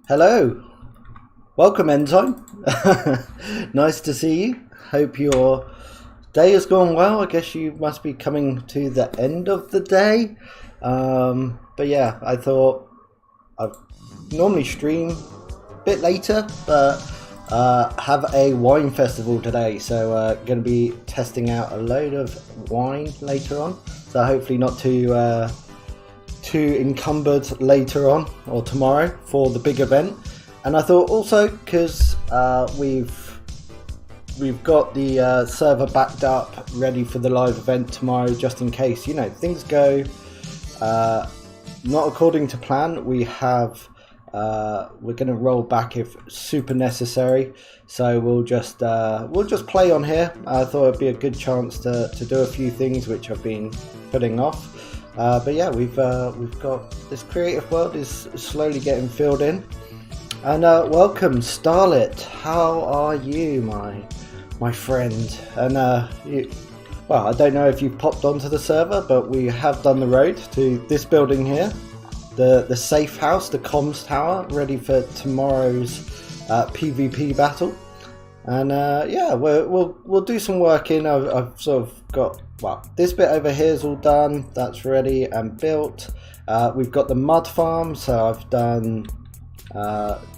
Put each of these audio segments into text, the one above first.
Hello, welcome Enzyme. Nice to see you. Hope your day has gone well. I guess you must be coming to the end of the day. But yeah, I thought I'd normally stream a bit later, but have a wine festival today. So going to be testing out a load of wine later on. So hopefully not too encumbered later on or tomorrow for the big event. And I thought also because we've got the server backed up ready for the live event tomorrow, just in case things go not according to plan. We're going to roll back if super necessary, so we'll just play on here. I thought it'd be a good chance to do a few things which I've been putting off. But yeah, we've got this creative world is slowly getting filled in. And welcome, Starlit. How are you, my friend? And well, I don't know if you've popped onto the server, but we have done the road to this building here, the safe house, the comms tower, ready for tomorrow's PvP battle. And yeah, we'll do some work in. I've sort of got, well, this bit over here is all done. That's ready and built. We've got the mud farm, so I've done.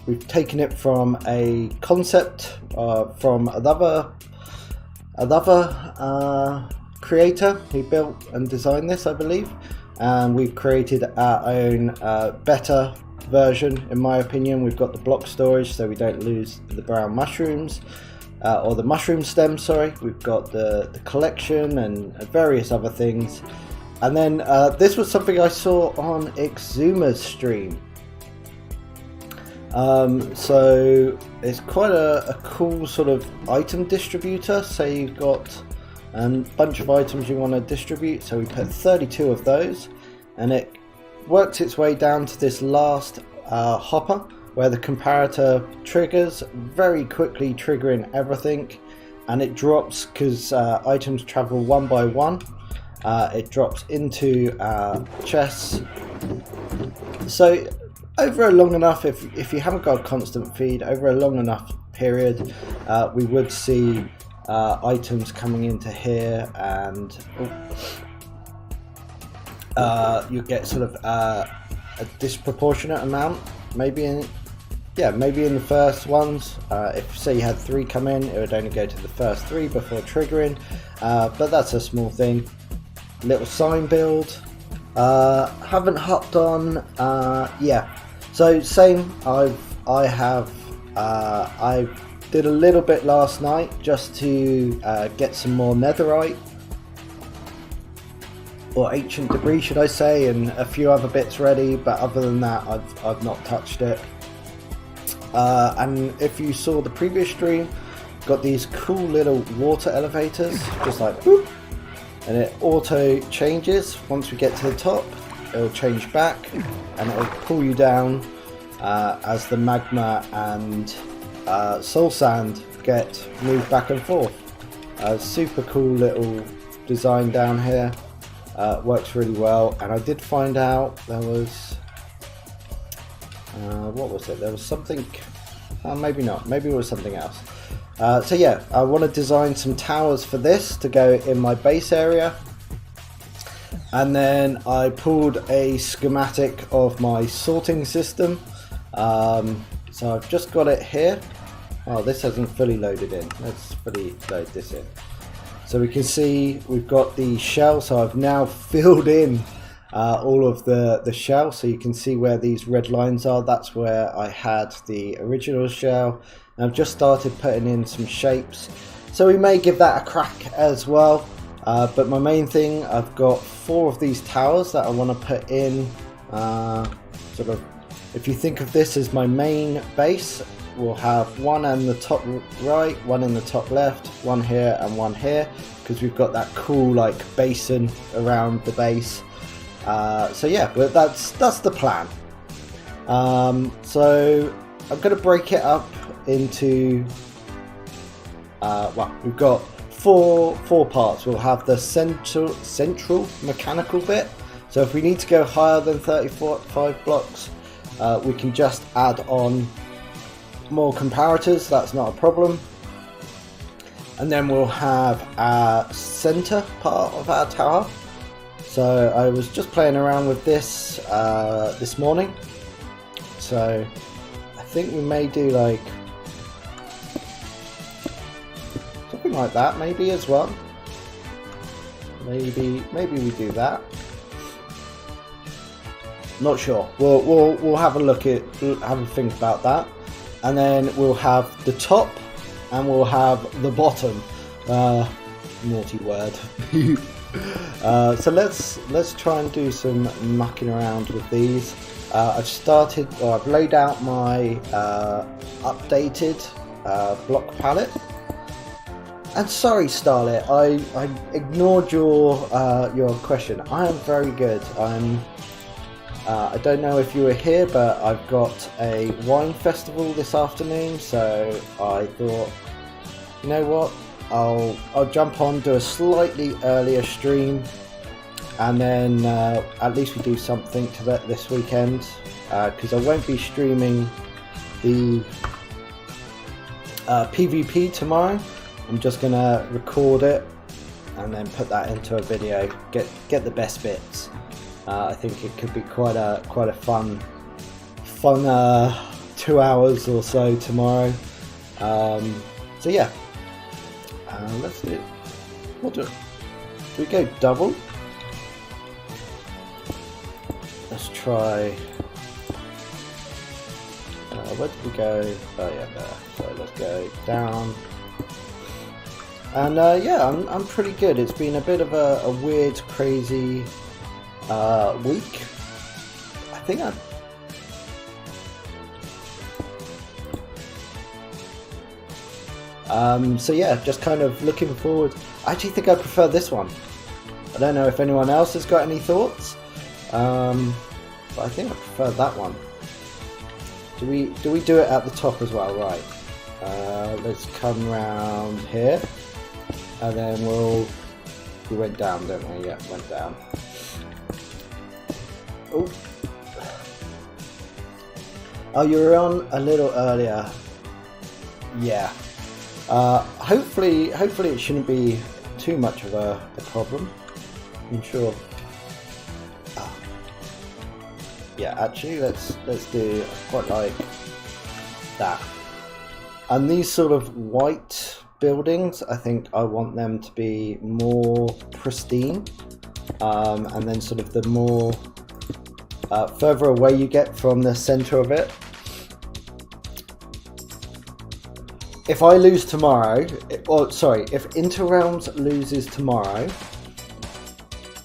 We've taken it from a concept from another creator who built and designed this, I believe, and we've created our own better version, in my opinion. We've got the block storage so we don't lose the brown mushrooms, or the mushroom stems, sorry. We've got the collection and various other things. And then this was something I saw on Exuma's stream. So it's quite a cool sort of item distributor. Say you've got a bunch of items you want to distribute, so we put 32 of those, and it works its way down to this last hopper where the comparator triggers, very quickly triggering everything, and it drops because items travel one by one. It drops into chests. So over a long enough, if you haven't got a constant feed, over a long enough period, we would see items coming into here, and you get sort of a disproportionate amount. Maybe in the first ones, if say you had 3 come in, it would only go to the first 3 before triggering, but that's a small thing. Little sign build. Haven't hopped on. Yeah, so same. I did a little bit last night just to get some more netherite, or ancient debris should I say, and a few other bits ready, but other than that I've not touched it. And if you saw the previous stream, got these cool little water elevators, just like whoop, and it auto changes. Once we get to the top, it'll change back and it'll pull you down as the magma and soul sand get moved back and forth. Super cool little design down here. Works really well. And I did find out there was what was it? There was something. Maybe not. Maybe it was something else. So yeah, I want to design some towers for this to go in my base area. And then I pulled a schematic of my sorting system. So I've just got it here. Oh, this hasn't fully loaded in. Let's fully load this in. So we can see we've got the shell. So I've now filled in all of the shell. So you can see where these red lines are. That's where I had the original shell. And I've just started putting in some shapes. So we may give that a crack as well. But my main thing, I've got 4 of these towers that I want to put in. Sort of, if you think of this as my main base, we'll have one in the top right, one in the top left, one here and one here, because we've got that cool like basin around the base. So yeah, but that's the plan. So I'm going to break it up into well, we've got four parts. We'll have the central mechanical bit. So if we need to go higher than 35 blocks, we can just add on more comparators, that's not a problem. And then we'll have our center part of our tower. So I was just playing around with this this morning. So I think we may do like something like that maybe as well. Maybe we do that. Not sure. We'll have a look at, have a think about that, and then we'll have the top and we'll have the bottom. Naughty word. So let's try and do some mucking around with these. I've laid out my updated block palette. And sorry, Starlet, I ignored your question. I am very good. I don't know if you were here, but I've got a wine festival this afternoon, so I thought, you know what, I'll jump on, do a slightly earlier stream, and then at least we do something to that this weekend, because I won't be streaming the PvP tomorrow. I'm just gonna record it and then put that into a video, get the best bits. I think it could be quite a fun 2 hours or so tomorrow. So yeah, let's do it. We'll do it. Do we go double? Let's try. Where did we go? Oh yeah, there. So let's go down. And yeah, I'm pretty good. It's been a bit of a weird, crazy week. I think so yeah, just kind of looking forward. I actually think I prefer this one. I don't know if anyone else has got any thoughts, but I think I prefer that one. Do we do it at the top as well? Right. Let's come round here, and then we went down, don't we? Yeah, went down. Oh, you were on a little earlier. Yeah. Hopefully it shouldn't be too much of a problem. I'm sure. Yeah, actually, let's do. I quite like that. And these sort of white buildings, I think I want them to be more pristine. And then sort of the more further away you get from the center of it. If I lose tomorrow, if Interrealms loses tomorrow,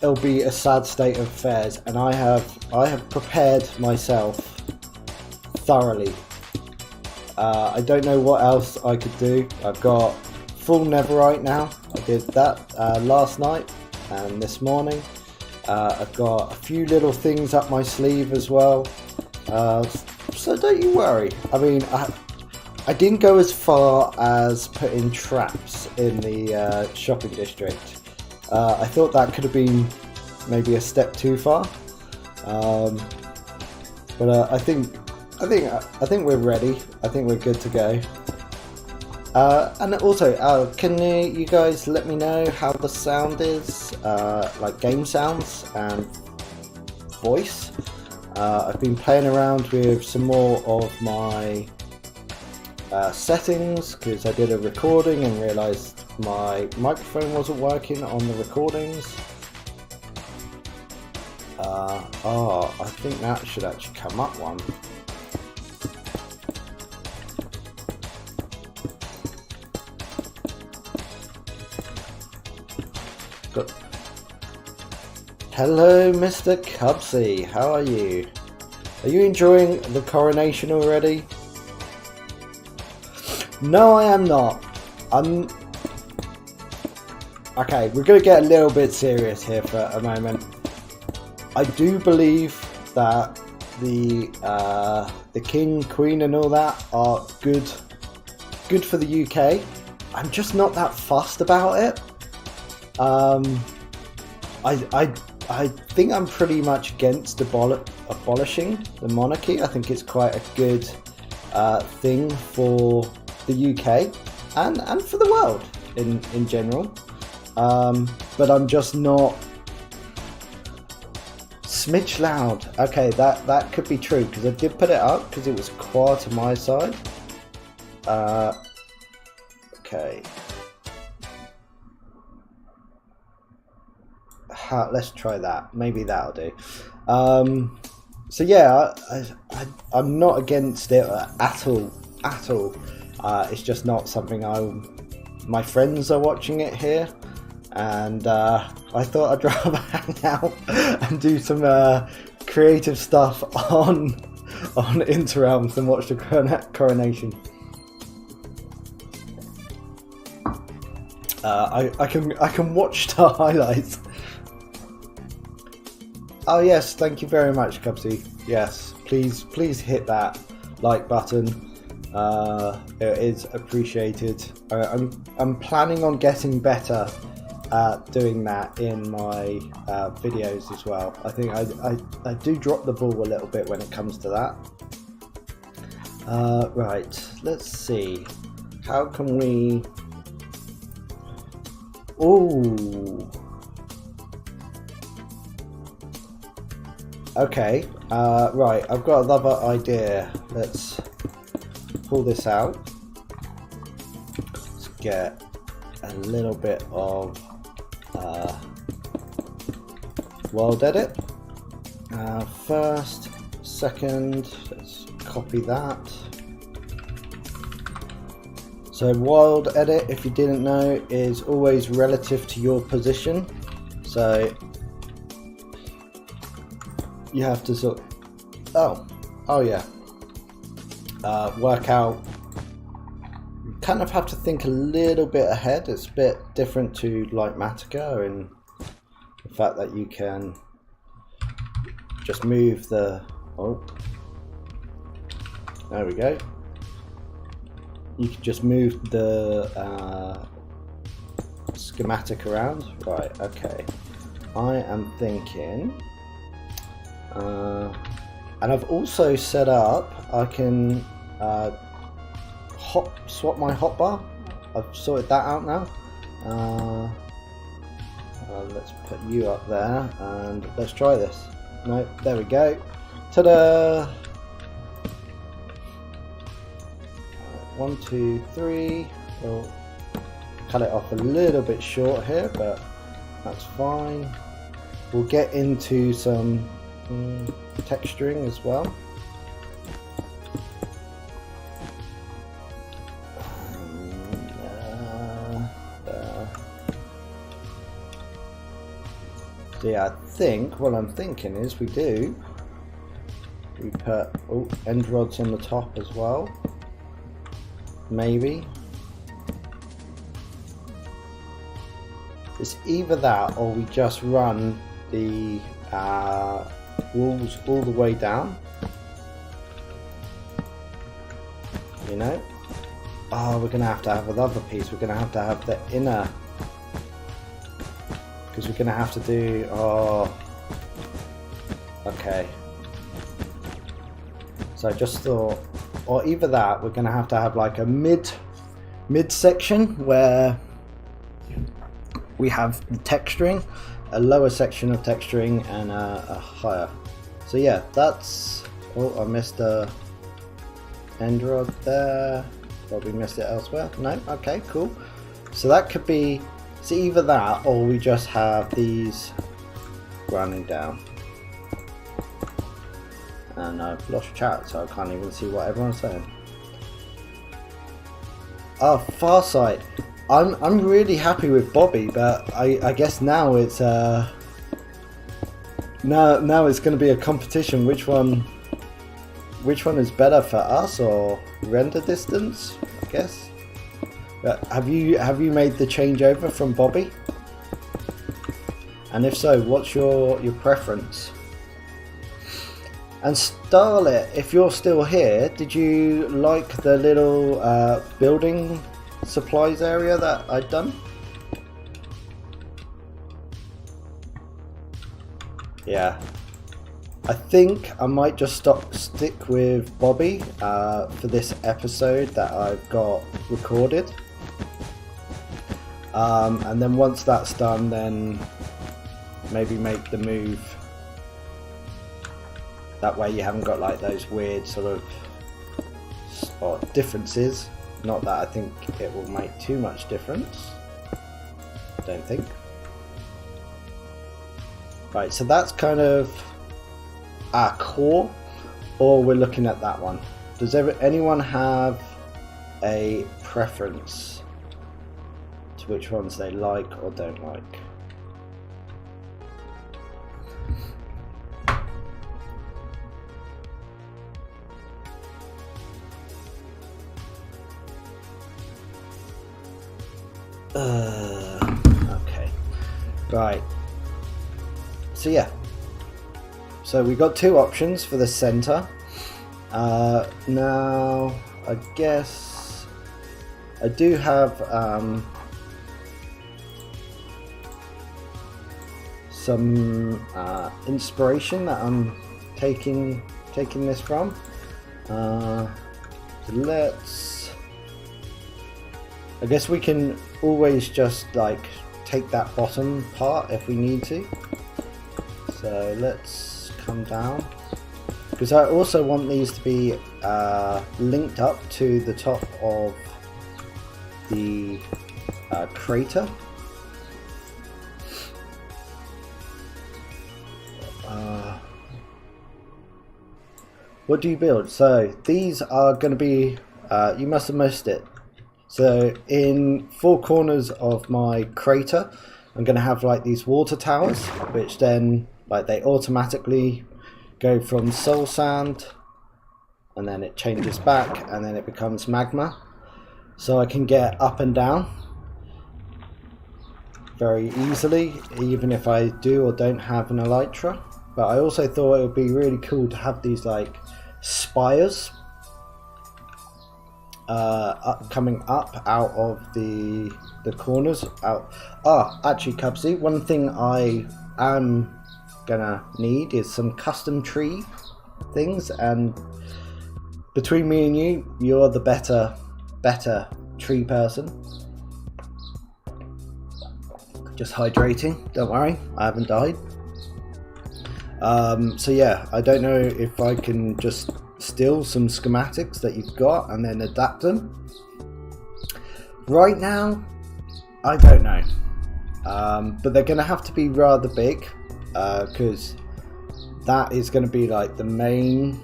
it'll be a sad state of affairs, and I have prepared myself thoroughly. I don't know what else I could do. I've got full Netherite now. I did that last night and this morning. I've got a few little things up my sleeve as well. So don't you worry. I mean, I didn't go as far as putting traps in the shopping district. I thought that could have been maybe a step too far, but I think we're ready. I think we're good to go. And also, can you guys let me know how the sound is, like game sounds and voice? I've been playing around with some more of my settings because I did a recording and realised my microphone wasn't working on the recordings. I think that should actually come up one. Good. Hello, Mr. Cubsy. How are you? Are you enjoying the coronation already? No, I am not. Okay, we're going to get a little bit serious here for a moment. I do believe that the king, queen, and all that are good for the UK. I'm just not that fussed about it. I I think I'm pretty much against abolishing the monarchy. I think it's quite a good thing for the UK and for the world in general. But I'm just not smidge loud. Okay, that could be true, because I did put it up because it was quiet to my side. Okay. Let's try that. Maybe that'll do. So yeah, I'm not against it at all. It's just not something my friends are watching it here, and I thought I'd rather hang out and do some creative stuff on Interrealms than watch the coronation. I can watch the highlights. Oh yes, thank you very much, Cubsy. Yes, please hit that like button. It is appreciated. I'm planning on getting better at doing that in my videos as well. I think I do drop the ball a little bit when it comes to that. Right, let's see. How can we... Ooh. Okay, right, I've got another idea. Let's pull this out. Let's get a little bit of world edit. First, second, let's copy that. So world edit, if you didn't know, is always relative to your position. So you have to sort of, oh yeah, work out. You kind of have to think a little bit ahead. It's a bit different to Litematica in the fact that you can just move the, there we go. You can just move the schematic around. Right, okay. I am thinking, and I've also set up, I can swap my hotbar. I've sorted that out now. Let's put you up there and let's try this. No, there we go. Ta-da! 1, 2, 3. We'll cut it off a little bit short here, but that's fine. We'll get into some texturing as well. So yeah, I think what I'm thinking is we put end rods on the top as well. Maybe. It's either that or we just run the walls all the way down. You know? Oh, we're going to have another piece. We're going to have the inner, because we're going to have to do, okay. So I just thought, or either that, we're going to have like a mid section where we have the texturing, a lower section of texturing, and a higher. So yeah, that's, I missed a end rod there. Probably missed it elsewhere. No, okay, cool. So that could be, it's either that or we just have these running down. And I've lost chat, so I can't even see what everyone's saying. Oh, Farsight. I'm really happy with Bobby, but I guess now it's now it's going to be a competition. Which one is better for us, or render distance? I guess. But have you made the changeover from Bobby? And if so, what's your preference? And Starlet, if you're still here, did you like the little building supplies area that I'd done? yeah, I think I might just stick with Bobby for this episode that I've got recorded. And then once that's done, then maybe make the move. That way you haven't got like those weird sort of spot differences. Not that I think it will make too much difference. Don't think. Right, so that's kind of our core, or we're looking at that one. Does anyone have a preference to which ones they like or don't like? Okay, right. So yeah, so we got two options for the center. Now I guess I do have some inspiration that I'm taking this from. So I guess we can always just like take that bottom part if we need to. So let's come down, because I also want these to be linked up to the top of the crater. What do you build? So these are going to be, you must have missed it. So in 4 corners of my crater, I'm going to have like these water towers, which then like they automatically go from soul sand, and then it changes back, and then it becomes magma. So I can get up and down very easily, even if I do or don't have an elytra. But I also thought it would be really cool to have these like spires coming up out of the corners. Actually, Cubsy, one thing I am gonna need is some custom tree things, and between me and you, you're the better tree person. Just hydrating, don't worry, I haven't died. So yeah, I don't know if I can just steal some schematics that you've got and then adapt them. Right now, I don't know, but they're gonna have to be rather big, because that is going to be like the main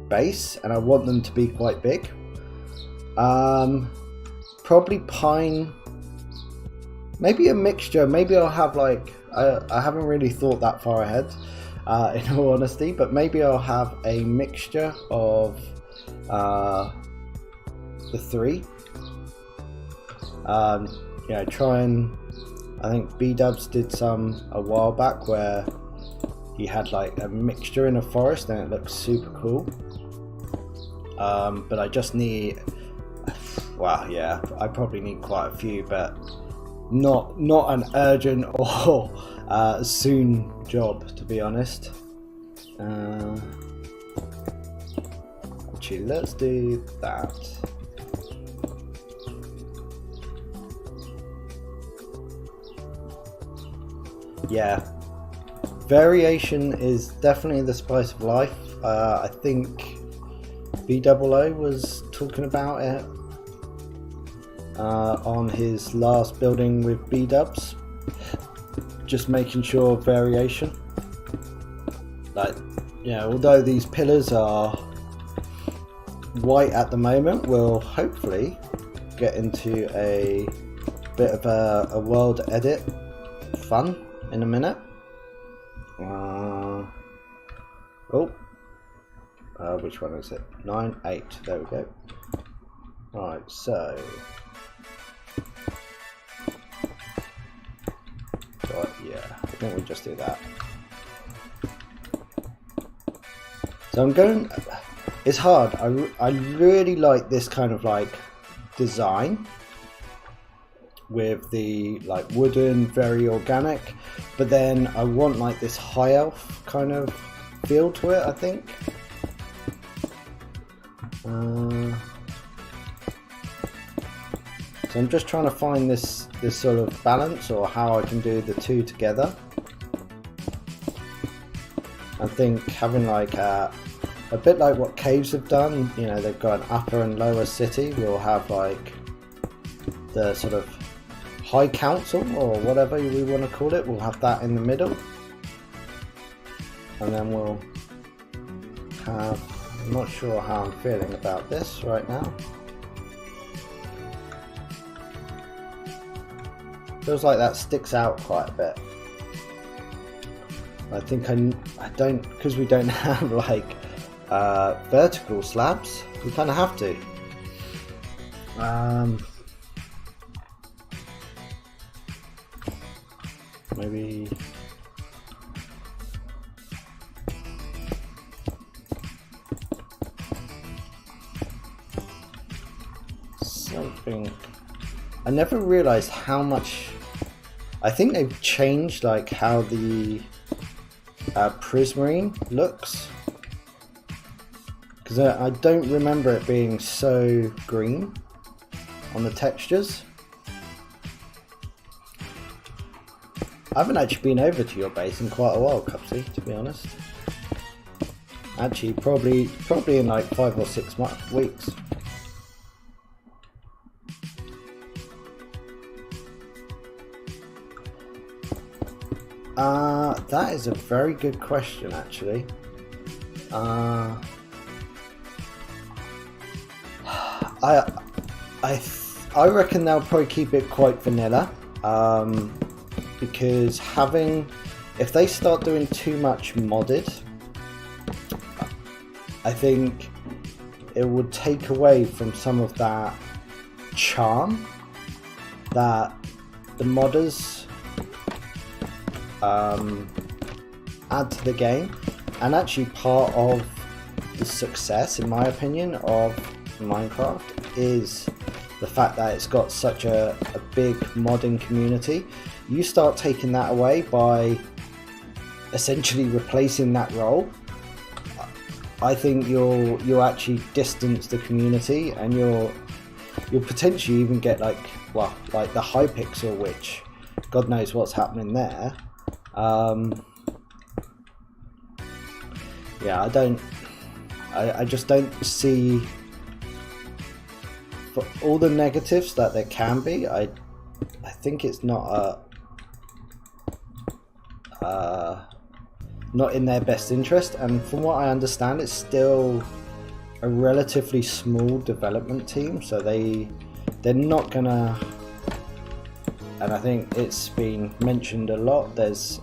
base, and I want them to be quite big. Probably pine, maybe a mixture. Maybe I'll have like, I haven't really thought that far ahead, in all honesty, but maybe I'll have a mixture of the 3. You know, try and, I think B-Dubs did some a while back where he had like a mixture in a forest and it looks super cool. But I just need, well, yeah, I probably need quite a few, but not an urgent or soon job, to be honest. Actually, let's do that. Yeah, variation is definitely the spice of life. I think BOO was talking about it on his last building with B-Dubs. Just making sure variation. Like, you know, although these pillars are white at the moment, we'll hopefully get into a bit of a world edit fun in a minute. Which one is it? 9, 8. There we go. Right, so yeah, I think we'll just do that. So I'm going. It's hard. I really like this kind of like design. with the like wooden, very organic, but then I want like this high elf kind of feel to it, I think. So I'm just trying to find this sort of balance, or how I can do the two together. I think having like a bit like what Caves have done, you know, they've got an upper and lower city. We'll have like the sort of high council, or whatever we want to call it. We'll have that in the middle, and then we'll have, I'm not sure how I'm feeling about this right now. Feels like that sticks out quite a bit. I think I don't, because we don't have like vertical slabs, we kind of have to. Maybe something. I never realized how much. I think they've changed like how the Prismarine looks, because I don't remember it being so green on the textures. I haven't actually been over to your base in quite a while, Cupsy, to be honest. Actually, probably in like 5 or 6 weeks. That is a very good question, actually. I reckon they'll probably keep it quite vanilla, because if they start doing too much modded, I think it would take away from some of that charm that the modders add to the game. And actually part of the success, in my opinion, of Minecraft is the fact that it's got such a big modding community. You start taking that away by essentially replacing that role, I think you'll actually distance the community, and you'll potentially even get like the Hypixel, which God knows what's happening there. Yeah, I just don't see, for all the negatives that there can be, I think it's not not in their best interest. And from what I understand, it's still a relatively small development team, so they're not gonna, and I think it's been mentioned a lot, there's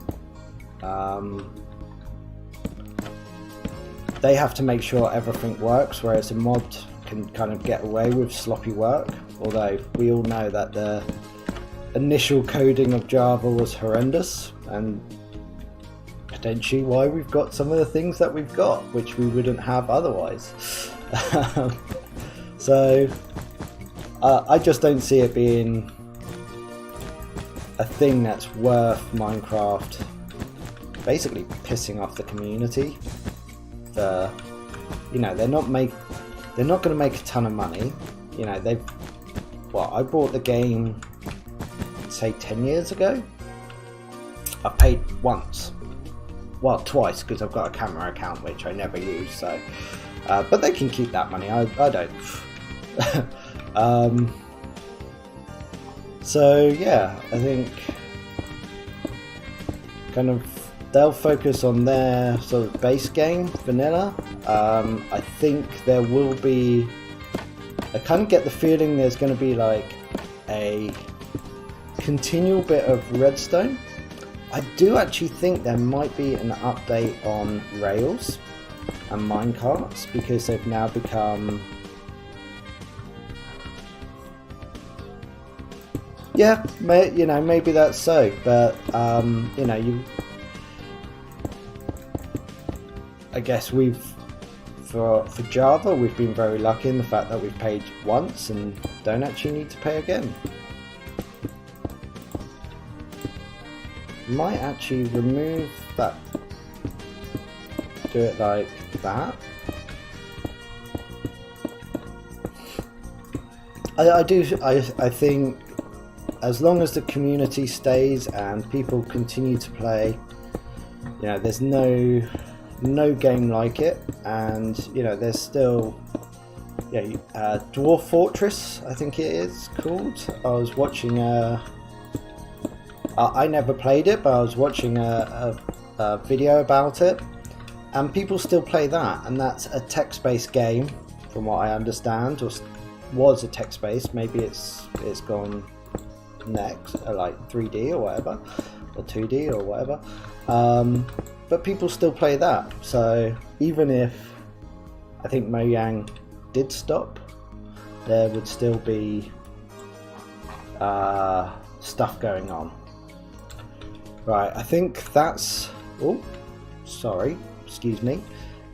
they have to make sure everything works, whereas a mod can kind of get away with sloppy work, although we all know that the initial coding of Java was horrendous, and potentially why we've got some of the things that we've got, which we wouldn't have otherwise. So I just don't see it being a thing that's worth Minecraft basically pissing off the community. You know, they're not going to make a ton of money. You know, I bought the game say 10 years ago. I paid once, well, twice, because I've got a camera account which I never use, so but they can keep that money. I don't. So yeah, I think kind of they'll focus on their sort of base game, vanilla. I think there will be, I kind of get the feeling there's going to be like a continual bit of redstone. I do actually think there might be an update on rails and minecarts, because they've now become, yeah, you know, maybe that's so, but you know, I guess for Java, we've been very lucky in the fact that we've paid once and don't actually need to pay again. might actually remove that. Do it like that. I think as long as the community stays and people continue to play, you know, there's no game like it, and you know, there's still, yeah, Dwarf Fortress, I think it is called. I was watching I never played it, but I was watching a video about it, and people still play that, and that's a text-based game from what I understand, or was a text-based. Maybe it's gone next, like 3D or whatever, or 2D or whatever, but people still play that. So even if I think Mojang did stop, there would still be stuff going on. Right, I think that's, oh sorry, excuse me,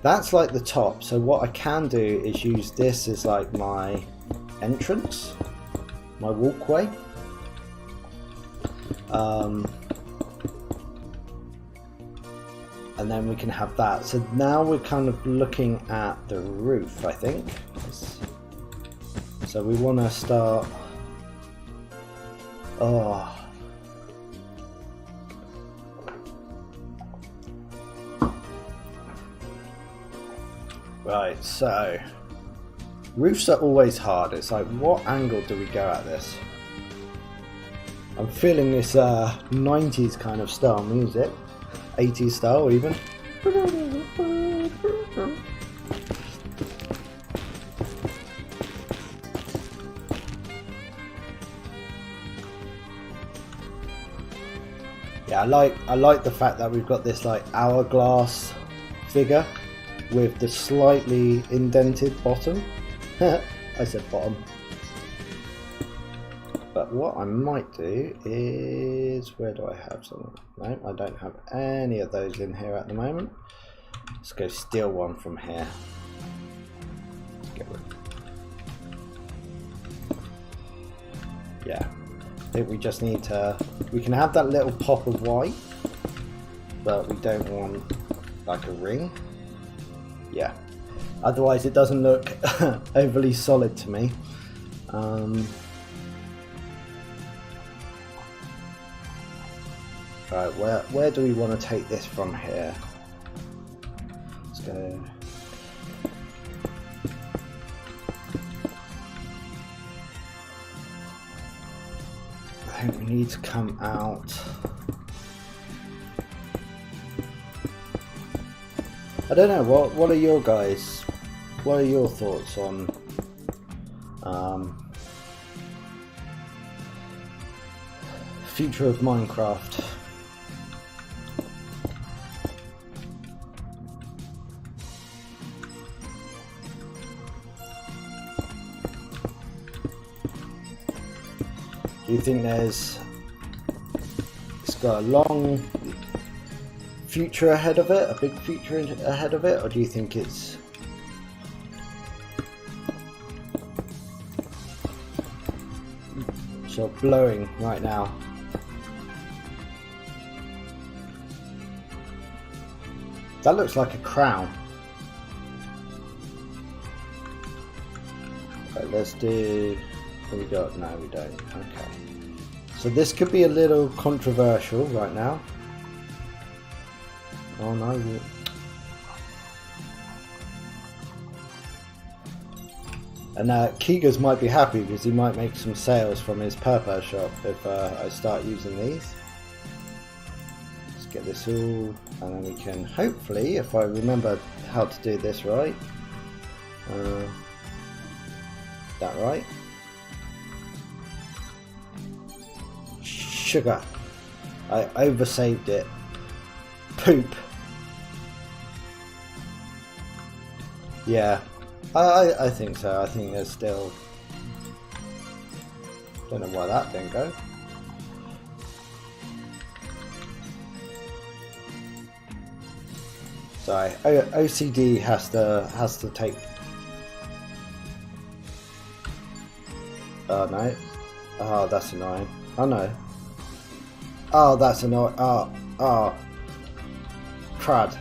that's like the top. So what I can do is use this as like my entrance, my walkway. And then we can have that. So now we're kind of looking at the roof, I think. So we want to start, oh, right, so roofs are always hard. It's like, what angle do we go at this? I'm feeling this 90s kind of style music, 80s style even. Yeah, I like the fact that we've got this like hourglass figure with the slightly indented bottom. I said bottom. But what I might do is, where do I have some? No, I don't have any of those in here at the moment. Let's go steal one from here. Let's get rid. Yeah, I think we just need to, we can have that little pop of white, but we don't want like a ring. Yeah, otherwise it doesn't look overly solid to me. Right, where do we want to take this from here? Let's go. I think we need to come out. I don't know, what are your guys, what are your thoughts on future of Minecraft? Do you think it's got a long future ahead of it, a big future ahead of it, or do you think it's sort of blowing right now? That looks like a crown. Okay, let's do, what we got? No, we don't. Okay. So this could be a little controversial right now. Oh no. And Keegers might be happy because he might make some sales from his purple shop if I start using these. Let's get this all, and then we can hopefully, if I remember how to do this right. That right? Sugar. I oversaved it. Poop. Yeah, I think so. I think there's still, don't know why that didn't go. Sorry, OCD has to take. Oh no. Oh, that's annoying. Oh no. Oh, that's annoying. Oh. Crud.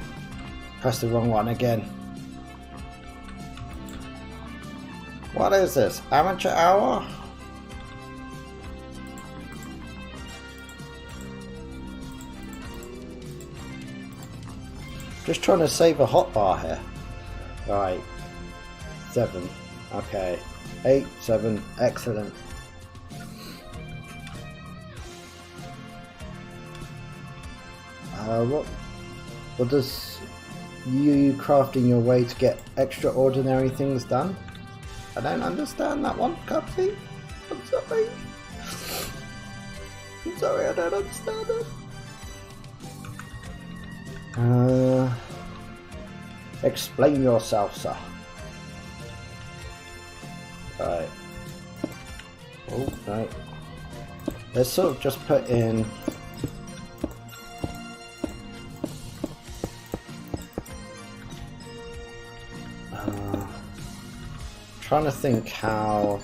Pressed the wrong one again. What is this? Amateur hour? Just trying to save a hotbar here. Right. 7. Okay. 8, 7. Excellent. What does you crafting your way to get extraordinary things done? I don't understand that one, Cupsy. I'm sorry. I'm sorry, I don't understand it. Explain yourself, sir. Right. Oh, right. Let's sort of just put in... trying to think how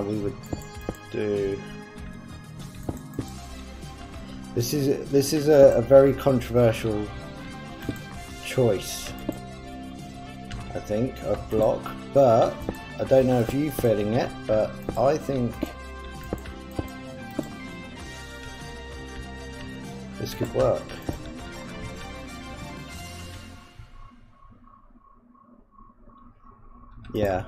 we would do this. Is a very controversial choice, I think, of block, but I don't know if you're feeling it, but I think this could work. Yeah.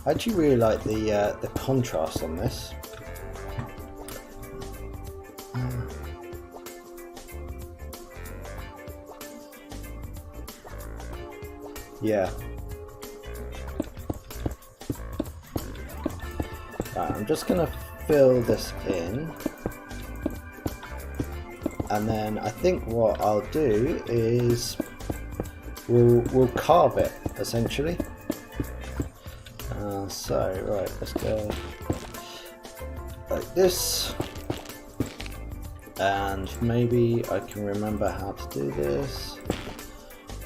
I actually really like the contrast on this. Yeah. Right, I'm just gonna fill this in, and then I think what I'll do is we'll carve it essentially. So right, let's go like this, and maybe I can remember how to do this.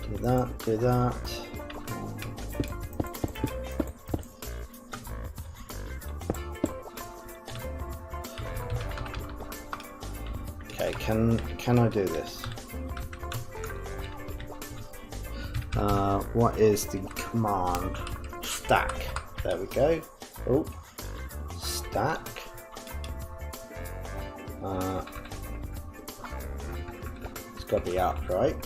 Do that, do that. Okay, can I do this? What is the command? Stack. There we go. Oh, stack. It's got to be up, right?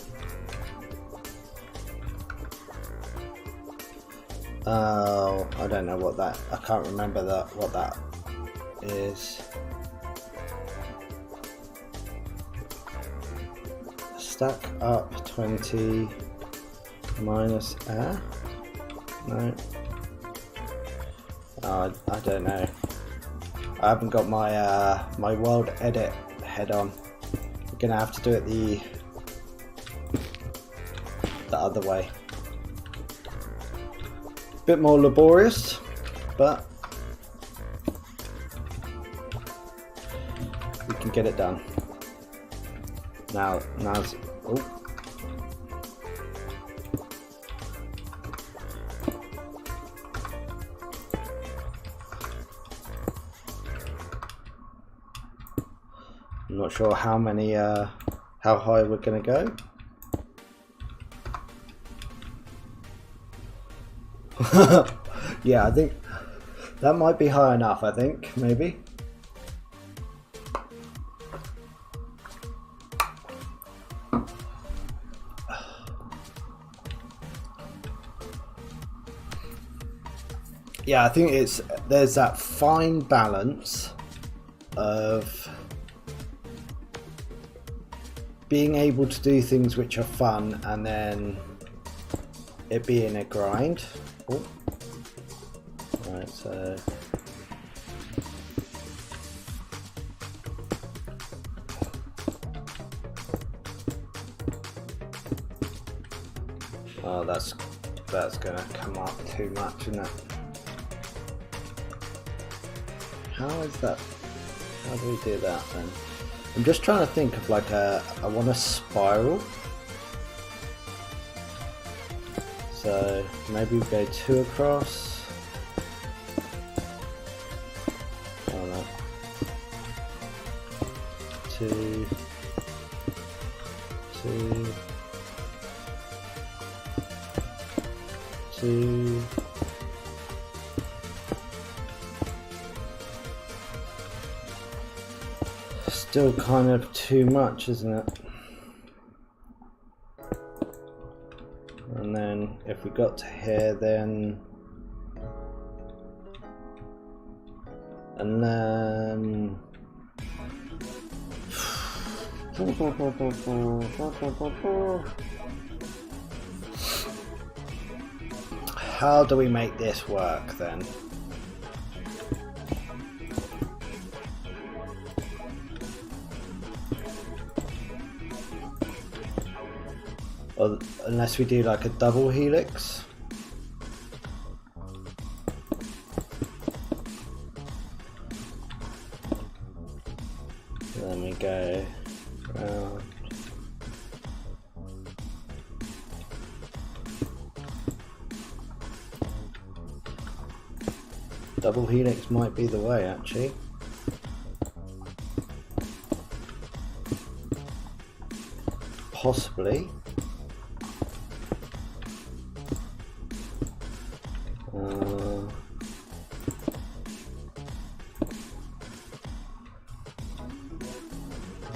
Oh, I don't know what that. I can't remember what that is. Stack up 20 minus air. No. I don't know. I haven't got my my world edit head on. I'm gonna have to do it the other way. Bit more laborious, but we can get it done. Now's oh. I'm not sure how many, how high we're gonna go. Yeah, I think that might be high enough, I think, maybe. Yeah, I think there's that fine balance of being able to do things which are fun and then it being a grind. Oh. Right, so oh, that's gonna come up too much, isn't it? How is that? How do we do that then? I'm just trying to think of like I want a spiral. So maybe we go 2 across. Oh no. 2, 2, 2. Still kind of too much, isn't it? And then if we got to here, then and then how do we make this work then? Or unless we do like a double helix. And then we go around. Double helix might be the way, actually. Possibly.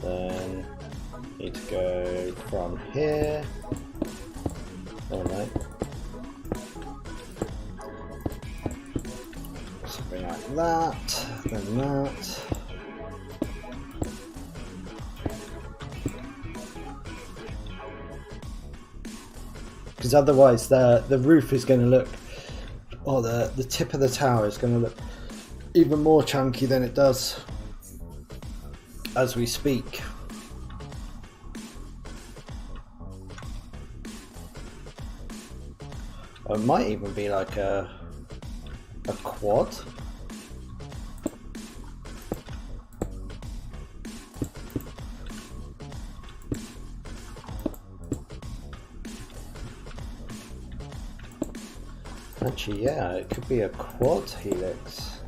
Then need to go from here. Oh no. Something like that, then that. Because otherwise the roof is going to look, or the tip of the tower is going to look even more chunky than it does as we speak. Or it might even be like a quad. Actually, yeah, it could be a quad helix.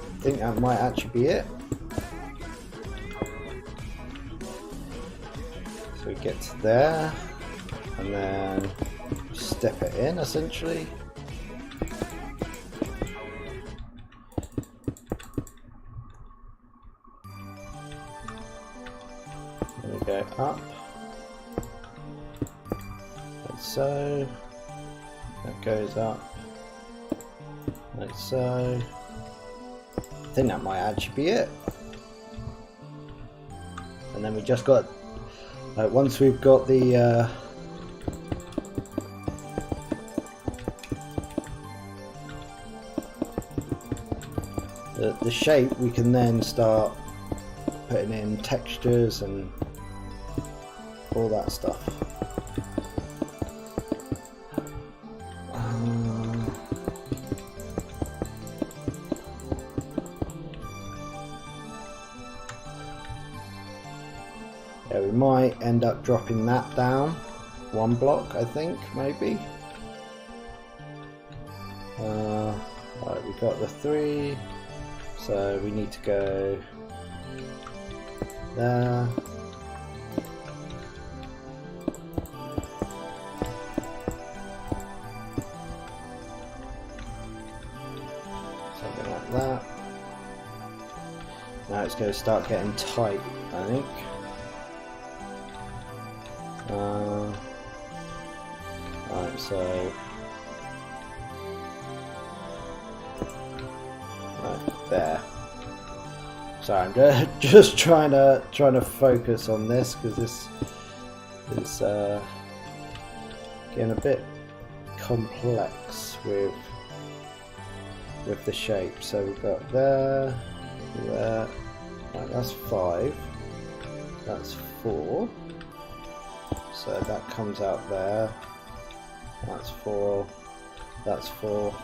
I think that might actually be it. So we get to there, and then step it in essentially. Then we go up, like so. That goes up, like so. I think that might actually be it. And then we just got, once we've got the shape, we can then start putting in textures and all that stuff. Yeah, we might end up dropping that down 1 block, I think, maybe. Right, we got the 3, so we need to go there. Something like that. Now it's going to start getting tight, I think. Right, so right there. Sorry, I'm just trying to focus on this because this is getting a bit complex with the shape. So we've got there. Right, that's 5. That's 4. So that comes out there. That's 4. That's 4.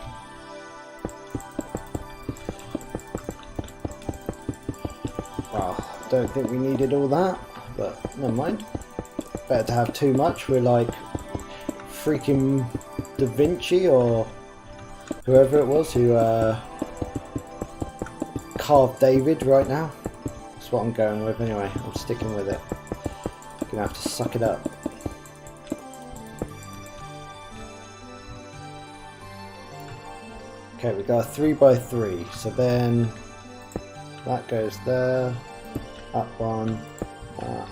Well, don't think we needed all that, but never mind. Better to have too much. We're like freaking Da Vinci or whoever it was who carved David right now. That's what I'm going with anyway. I'm sticking with it. Gonna have to suck it up. Okay, we got a 3x3, so then that goes there, up one, that,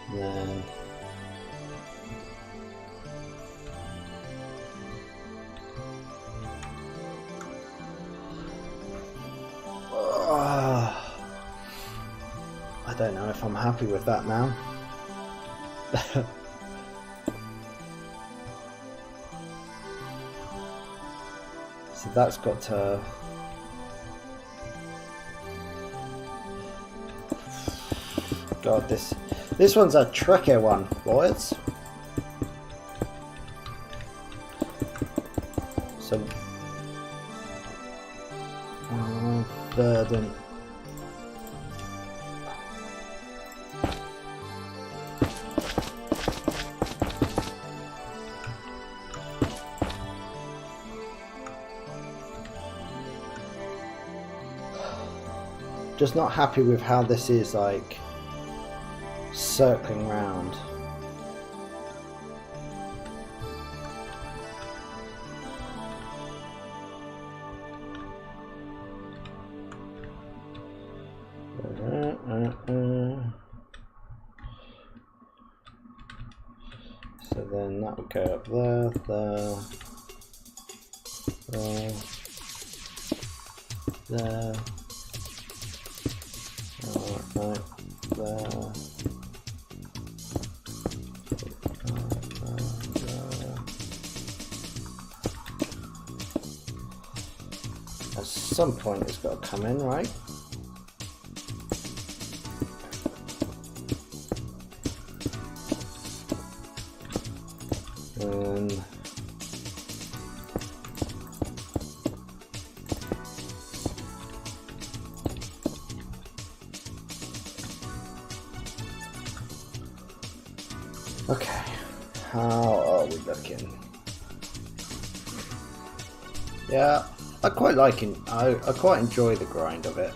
and then I don't know if I'm happy with that now. So that's got to... God, this one's a tricky one, boys. So... burden. Just not happy with how this is like circling round. So then that would go up there, there, there. Right there. At some point it's got to come in, right? And okay, how are we looking? Yeah, I quite like it. I quite enjoy the grind of it.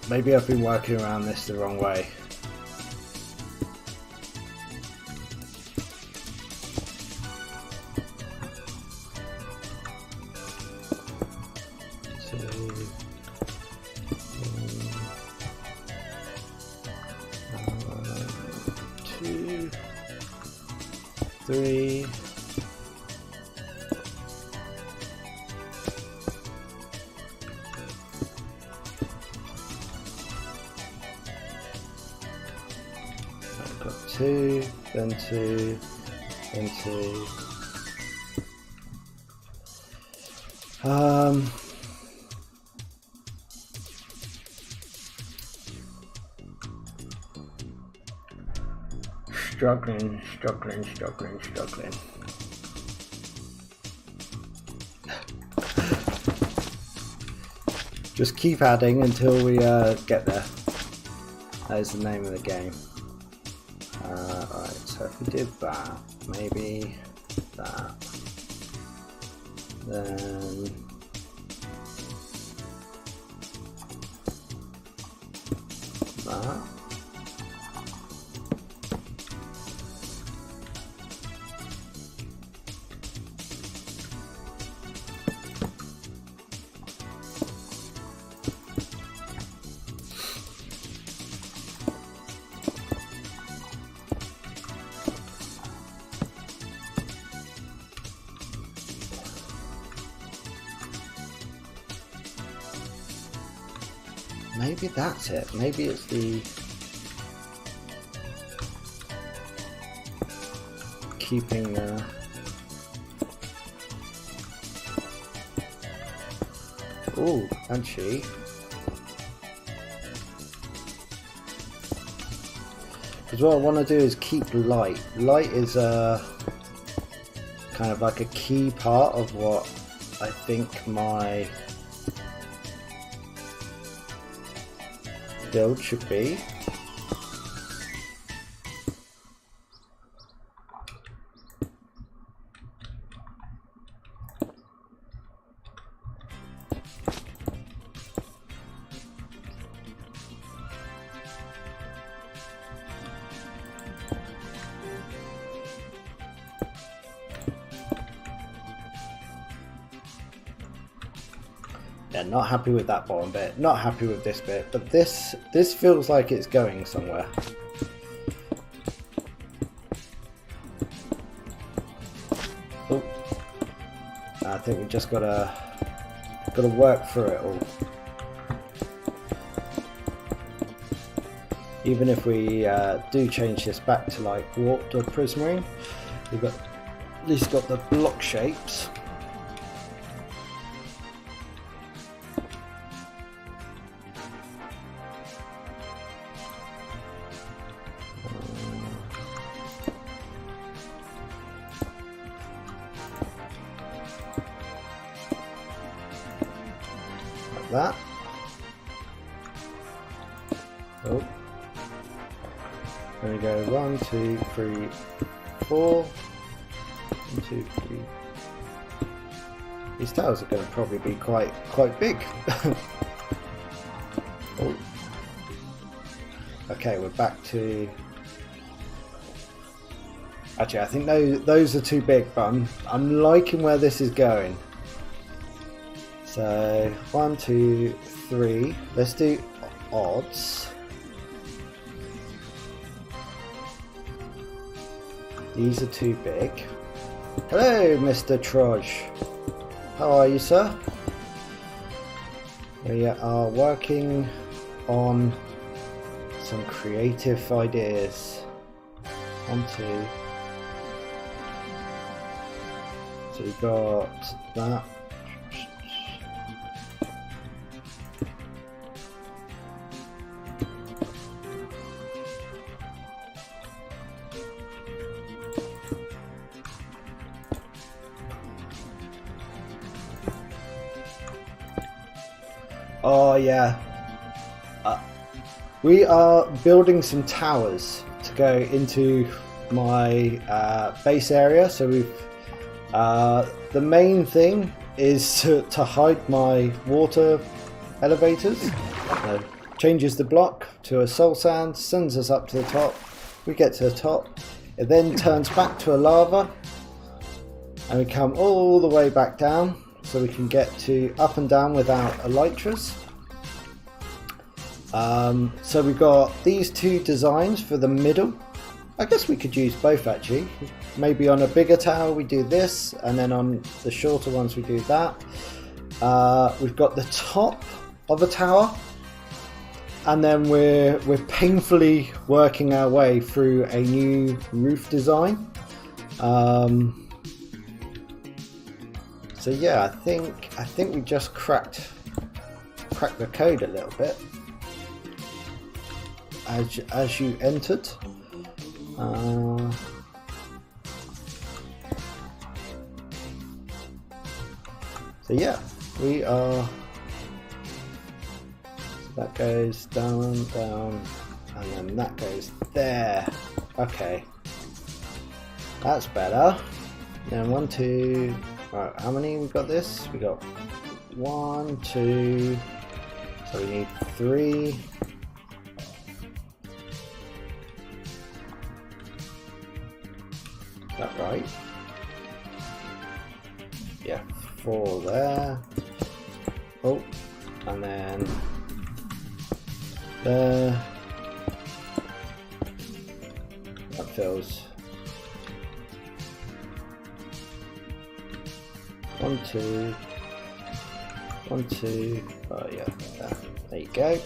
Maybe I've been working around this the wrong way. Two, three. I've got 2, then 2, then 2. Struggling. Just keep adding until we get there. That is the name of the game. Right, so if we did that, maybe that, then that. Maybe that's it. Maybe it's the keeping the oh, actually because what I want to do is keep light. Light is a kind of like a key part of what I think my build should be. Yeah, not happy with that bottom bit, not happy with this bit, but this feels like it's going somewhere. Oh, I think we just gotta work through it all. Even if we do change this back to like warped or prismarine, we've got at least got the block shapes. That. Oh. There we go. 1, 2, 3, 4. 1, 2, 3. These towers are going to probably be quite big. Oh. Okay, we're back to. Actually, I think those are too big, but I'm liking where this is going. So 1, 2, 3. Let's do odds. These are too big. Hello, Mr. Trudge. How are you, sir? We are working on some creative ideas. 1, 2. So we got that. Oh yeah, we are building some towers to go into my base area. So we've the main thing is to hide my water elevators. Changes the block to a soul sand, sends us up to the top. We get to the top, it then turns back to a lava, and we come all the way back down. So we can get to up and down without elytras. So we've got these two designs for the middle. I guess we could use both actually. Maybe on a bigger tower we do this, and then on the shorter ones we do that. We've got the top of a tower, and then we're painfully working our way through a new roof design. So yeah, I think we just cracked the code a little bit as you entered. So yeah, we are. So that goes down, and then that goes there. Okay, that's better. Then 1, 2. Right, how many we got this? We got 1, 2. So we need 3. Is that right? Yeah, 4 there. Oh, and then there. That fills. 1, 2. 1, 2. Oh yeah, there you go.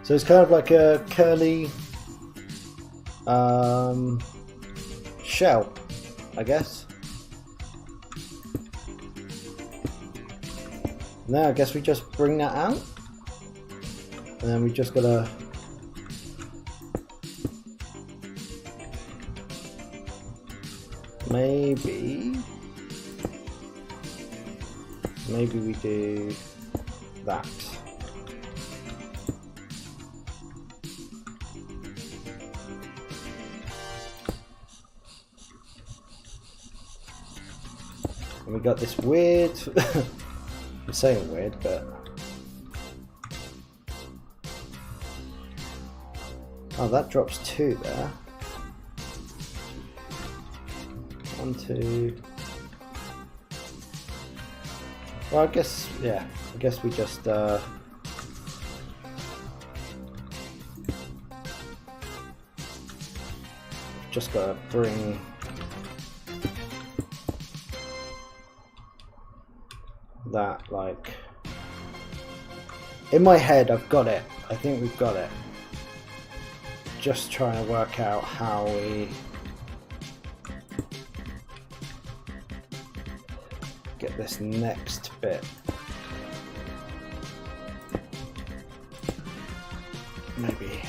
So it's kind of like a curly shell, I guess. Now I guess we just bring that out, and then we just gotta maybe we do that. And we got this weird I'm saying weird, but oh, that drops 2 there. 1, 2. Well, I guess, yeah, I guess we just gotta bring that, like, in my head I've got it. I think we've got it. Just trying to work out how we get this next bit. Maybe.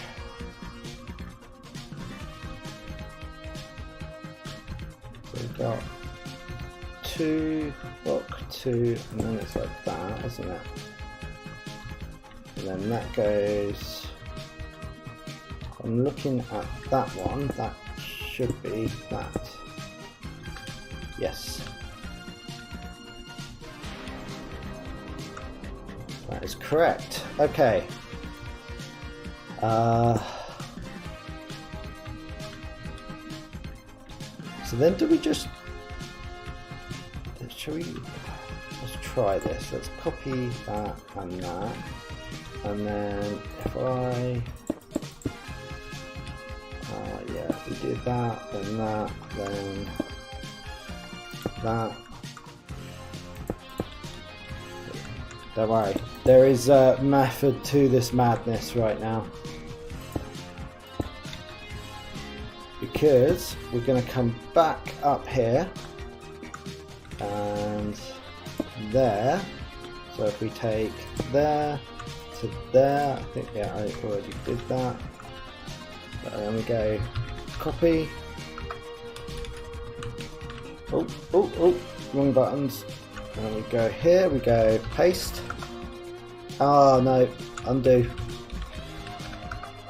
So we've got 2, block 2, and then it's like that, isn't it? And then that goes. I'm looking at that one. That should be that. Yes. That is correct. Okay. So then do we just... Shall we... Let's try this. Let's copy that and that. And then if I... yeah, if we do that, then that, then that. Don't worry, there is a method to this madness right now. Because we're going to come back up here and there. So if we take there to there, I think, yeah, I already did that. And then we go copy. Oh, wrong buttons. And then we go here, we go paste. Oh no, undo.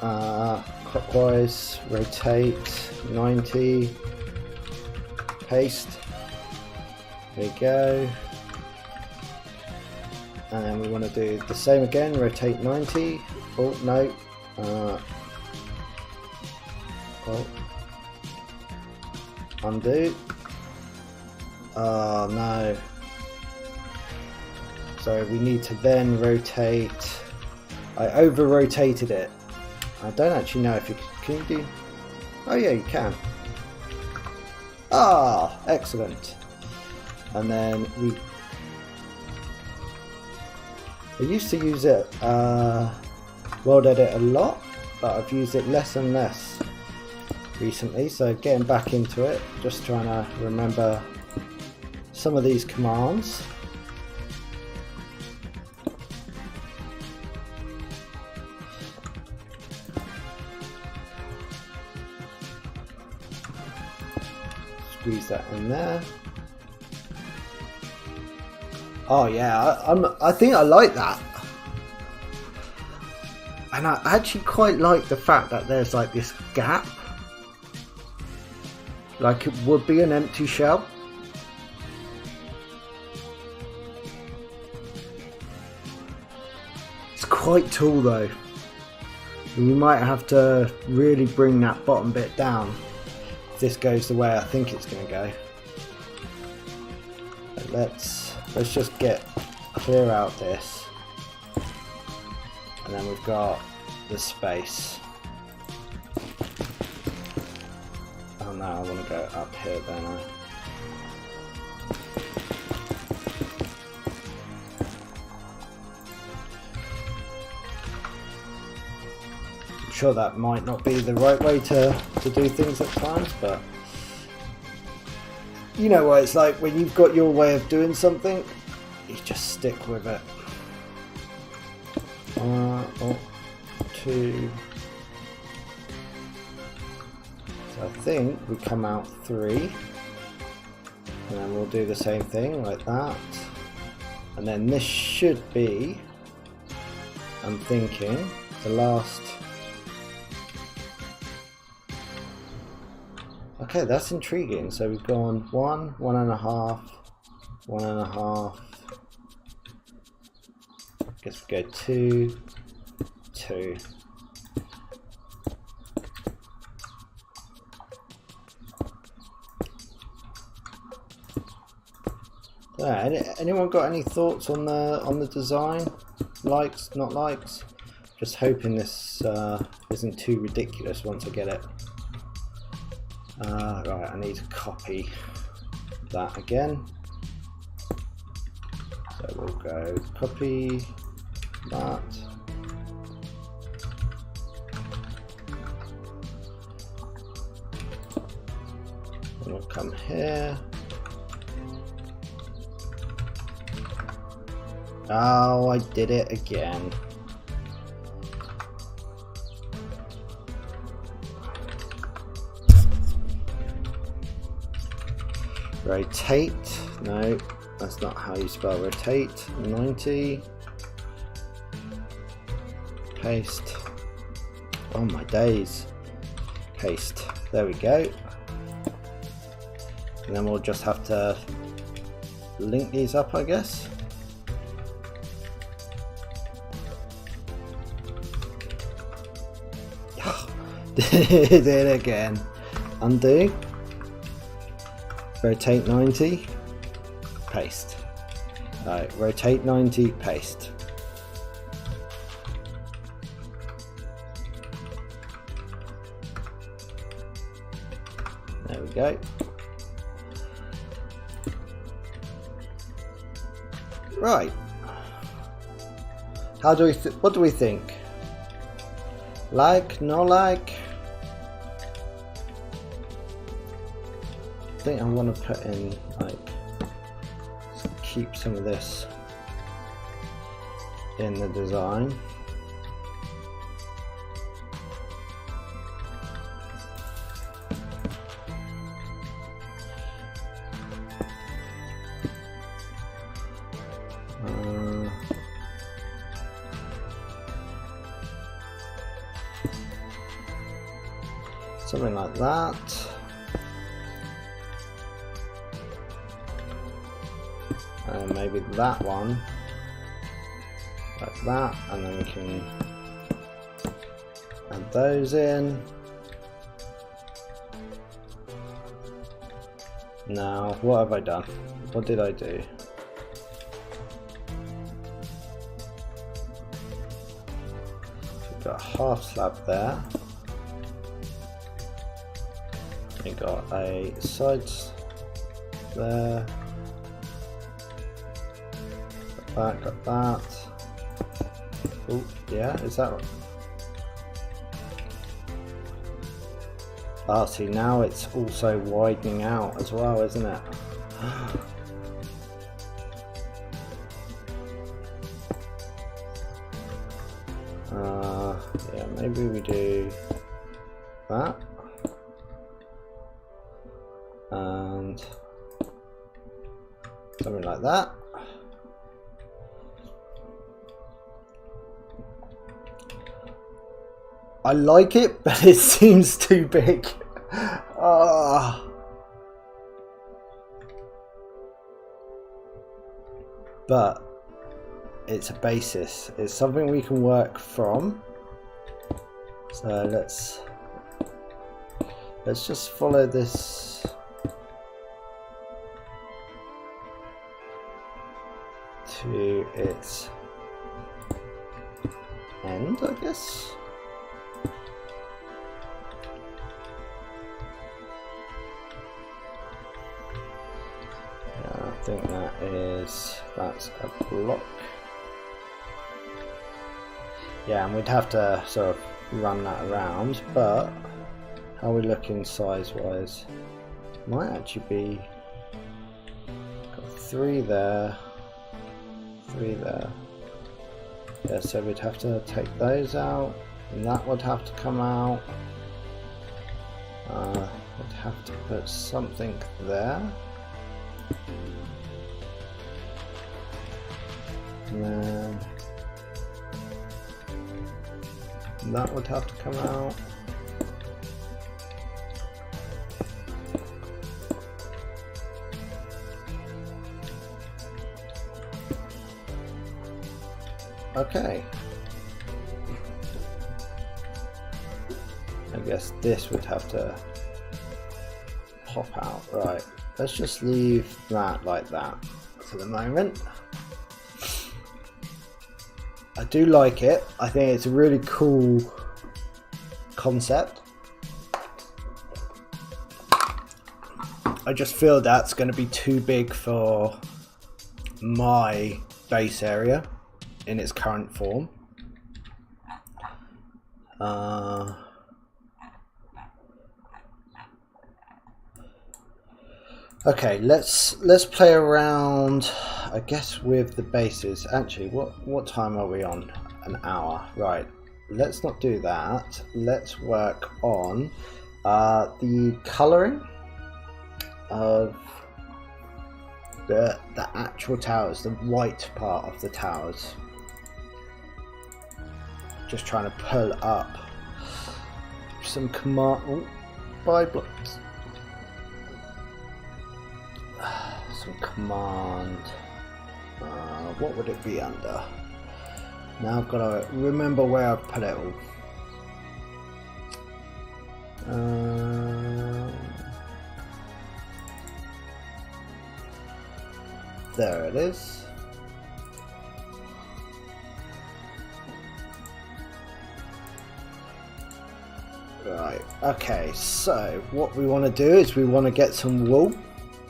Clockwise, rotate 90, paste. There we go. And then we want to do the same again, rotate 90. Oh no. Oh. Undo. Oh no. So we need to then rotate. I over rotated it. I don't actually know if you can you do. Oh yeah, you can. Ah, excellent. And then we. I used to use it World Edit a lot, but I've used it less and less recently. So getting back into it, just trying to remember some of these commands. Squeeze that in there. Oh yeah, I think I like that. And I actually quite like the fact that there's like this gap. Like it would be an empty shell. It's quite tall though. And we might have to really bring that bottom bit down if this goes the way I think it's going to go. But let's just clear out this. And then we've got the space. Oh no, I want to go up here, don't I? sure that might not be the right way to do things at times, but you know what it's like when you've got your way of doing something, you just stick with it. 2. So I think we come out 3, and then we'll do the same thing like that, and then this should be, I'm thinking, the last. Okay, that's intriguing. So we've gone 1, 1.5, 1.5. Guess we go 2, 2. Anyone got any thoughts on the design? Likes, not likes? Just hoping this isn't too ridiculous once I get it. Right, I need to copy that again. So we'll go copy that. And we'll come here. Oh, I did it again. Rotate, no, that's not how you spell rotate. 90. Paste. Oh my days. Paste. There we go. And then we'll just have to link these up, I guess. Did it again. Undo. Rotate 90. Paste. Right, rotate 90, paste. There we go. Right. How do we? What do we think? Like? No like? I think I want to put in like keep some of this in the design. Something like that. And maybe that one like that, and then we can add those in. Now, what have I done? What did I do? We've got a half slab there. We got a sides there. Got that. Oh, yeah, is that right? Ah, see, now it's also widening out as well, isn't it? Yeah, maybe we do that. And something like that. I like it, but it seems too big. But it's a basis. It's something we can work from. So let's just follow this to its end, I guess. I think that's a block. Yeah, and we'd have to sort of run that around, but how are we looking size wise? Might actually be got 3 there, 3 there. Yeah, so we'd have to take those out, and that would have to come out. We'd have to put something there. And then that would have to come out. Okay. I guess this would have to pop out. Right. Let's just leave that like that for the moment. I do like it. I think it's a really cool concept. I just feel that's going to be too big for my base area in its current form. Okay, let's play around, I guess, with the bases. Actually, what time are we on? An hour, right? Let's not do that. Let's work on the colouring of the actual towers, the white part of the towers. Just trying to pull up some command buy blocks. Some command. What would it be under? Now I've got to remember where I've put it all. There it is. Right, okay, so what we want to do is we want to get some wool.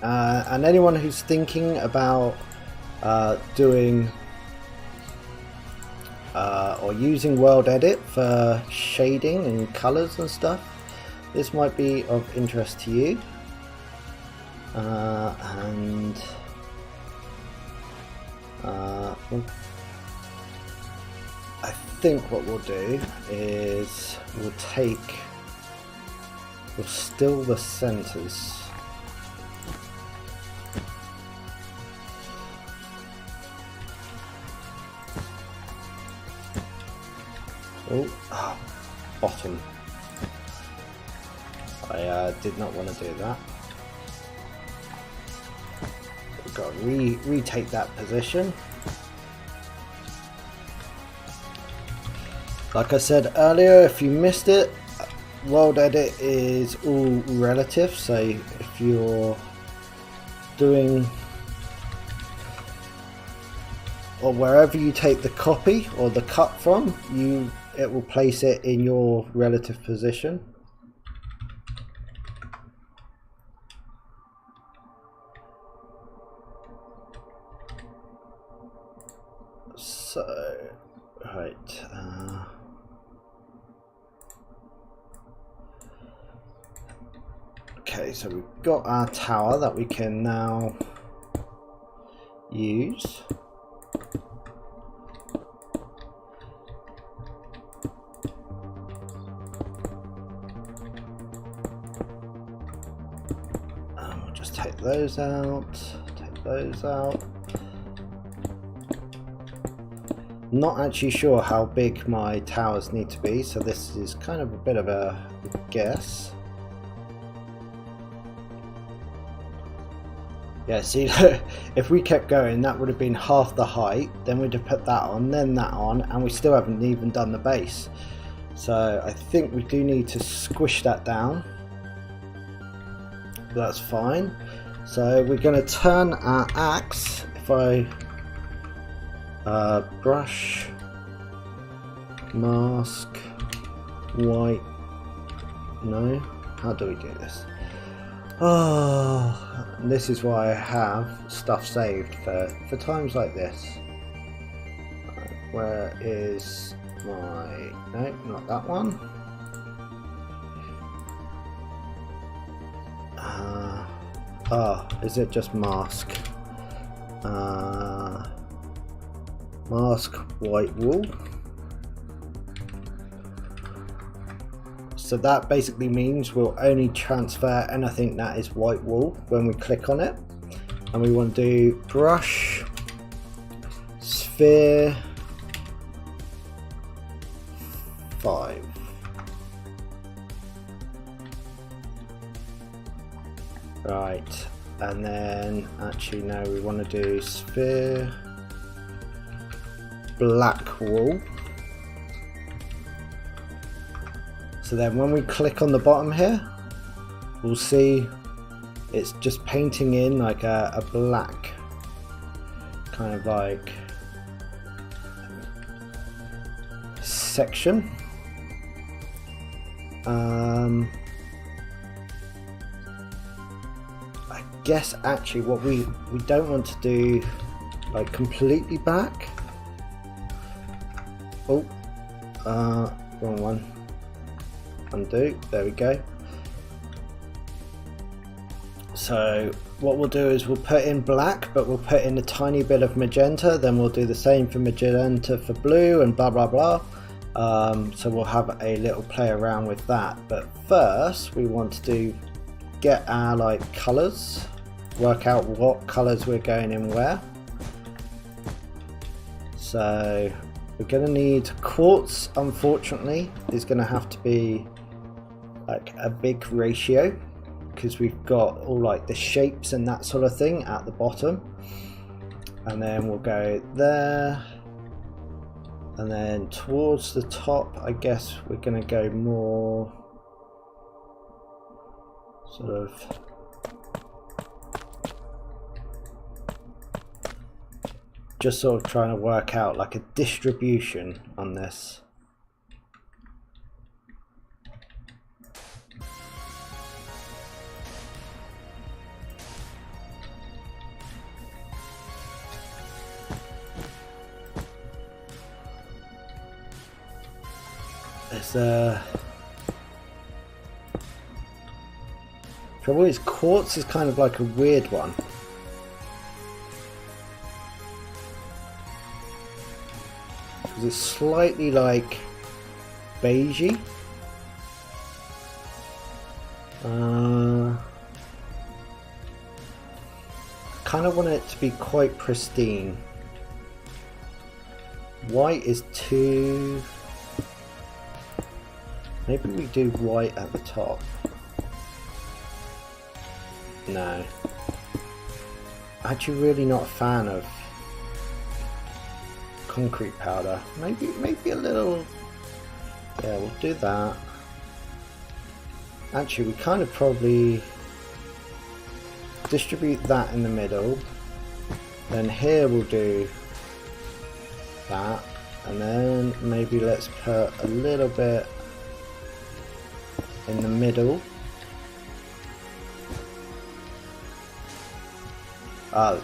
And anyone who's thinking about doing or using World Edit for shading and colors and stuff, this might be of interest to you. And I think what we'll do is we'll still the centers. Oh, bottom. I did not want to do that. We've got to retake that position. Like I said earlier, if you missed it, World Edit is all relative. So if you're doing, or wherever you take the copy or the cut from, it will place it in your relative position. So, right. Okay, so we've got our tower that we can now use. We'll just take those out, take those out. Not actually sure how big my towers need to be, so this is kind of a bit of a guess. Yeah, see, if we kept going, that would have been half the height, then we'd have put that on, then that on, and we still haven't even done the base. So I think we do need to squish that down. That's fine. So we're going to turn our axe. If I brush, mask, white, no, how do we do this? Oh, this is why I have stuff saved for times like this. Where is no, not that one. Is it just mask? Mask white wool. So that basically means we'll only transfer anything that is white wool when we click on it. And we want to do brush, sphere, 5. Right, and then actually no, we want to do sphere, black wool. So then when we click on the bottom here, we'll see it's just painting in like a black kind of like section. I guess actually what we don't want to do like completely back. Oh, wrong one. Undo, there we go. So what we'll do is we'll put in black, but we'll put in a tiny bit of magenta, then we'll do the same for magenta for blue and blah blah blah. So we'll have a little play around with that, but first we want to get our like colors, work out what colors we're going in where. So we're going to need quartz, unfortunately is going to have to be like a big ratio because we've got all like the shapes and that sort of thing at the bottom, and then we'll go there, and then towards the top I guess we're going to go more sort of just sort of trying to work out like a distribution on this. Trouble is quartz is kind of like a weird one. Because it's slightly like beigey. Kind of want it to be quite pristine. White is too... Maybe we do white at the top. No. Actually really not a fan of concrete powder. Maybe a little... Yeah, we'll do that. Actually, we kind of probably distribute that in the middle. Then here we'll do that. And then maybe let's put a little bit in the middle.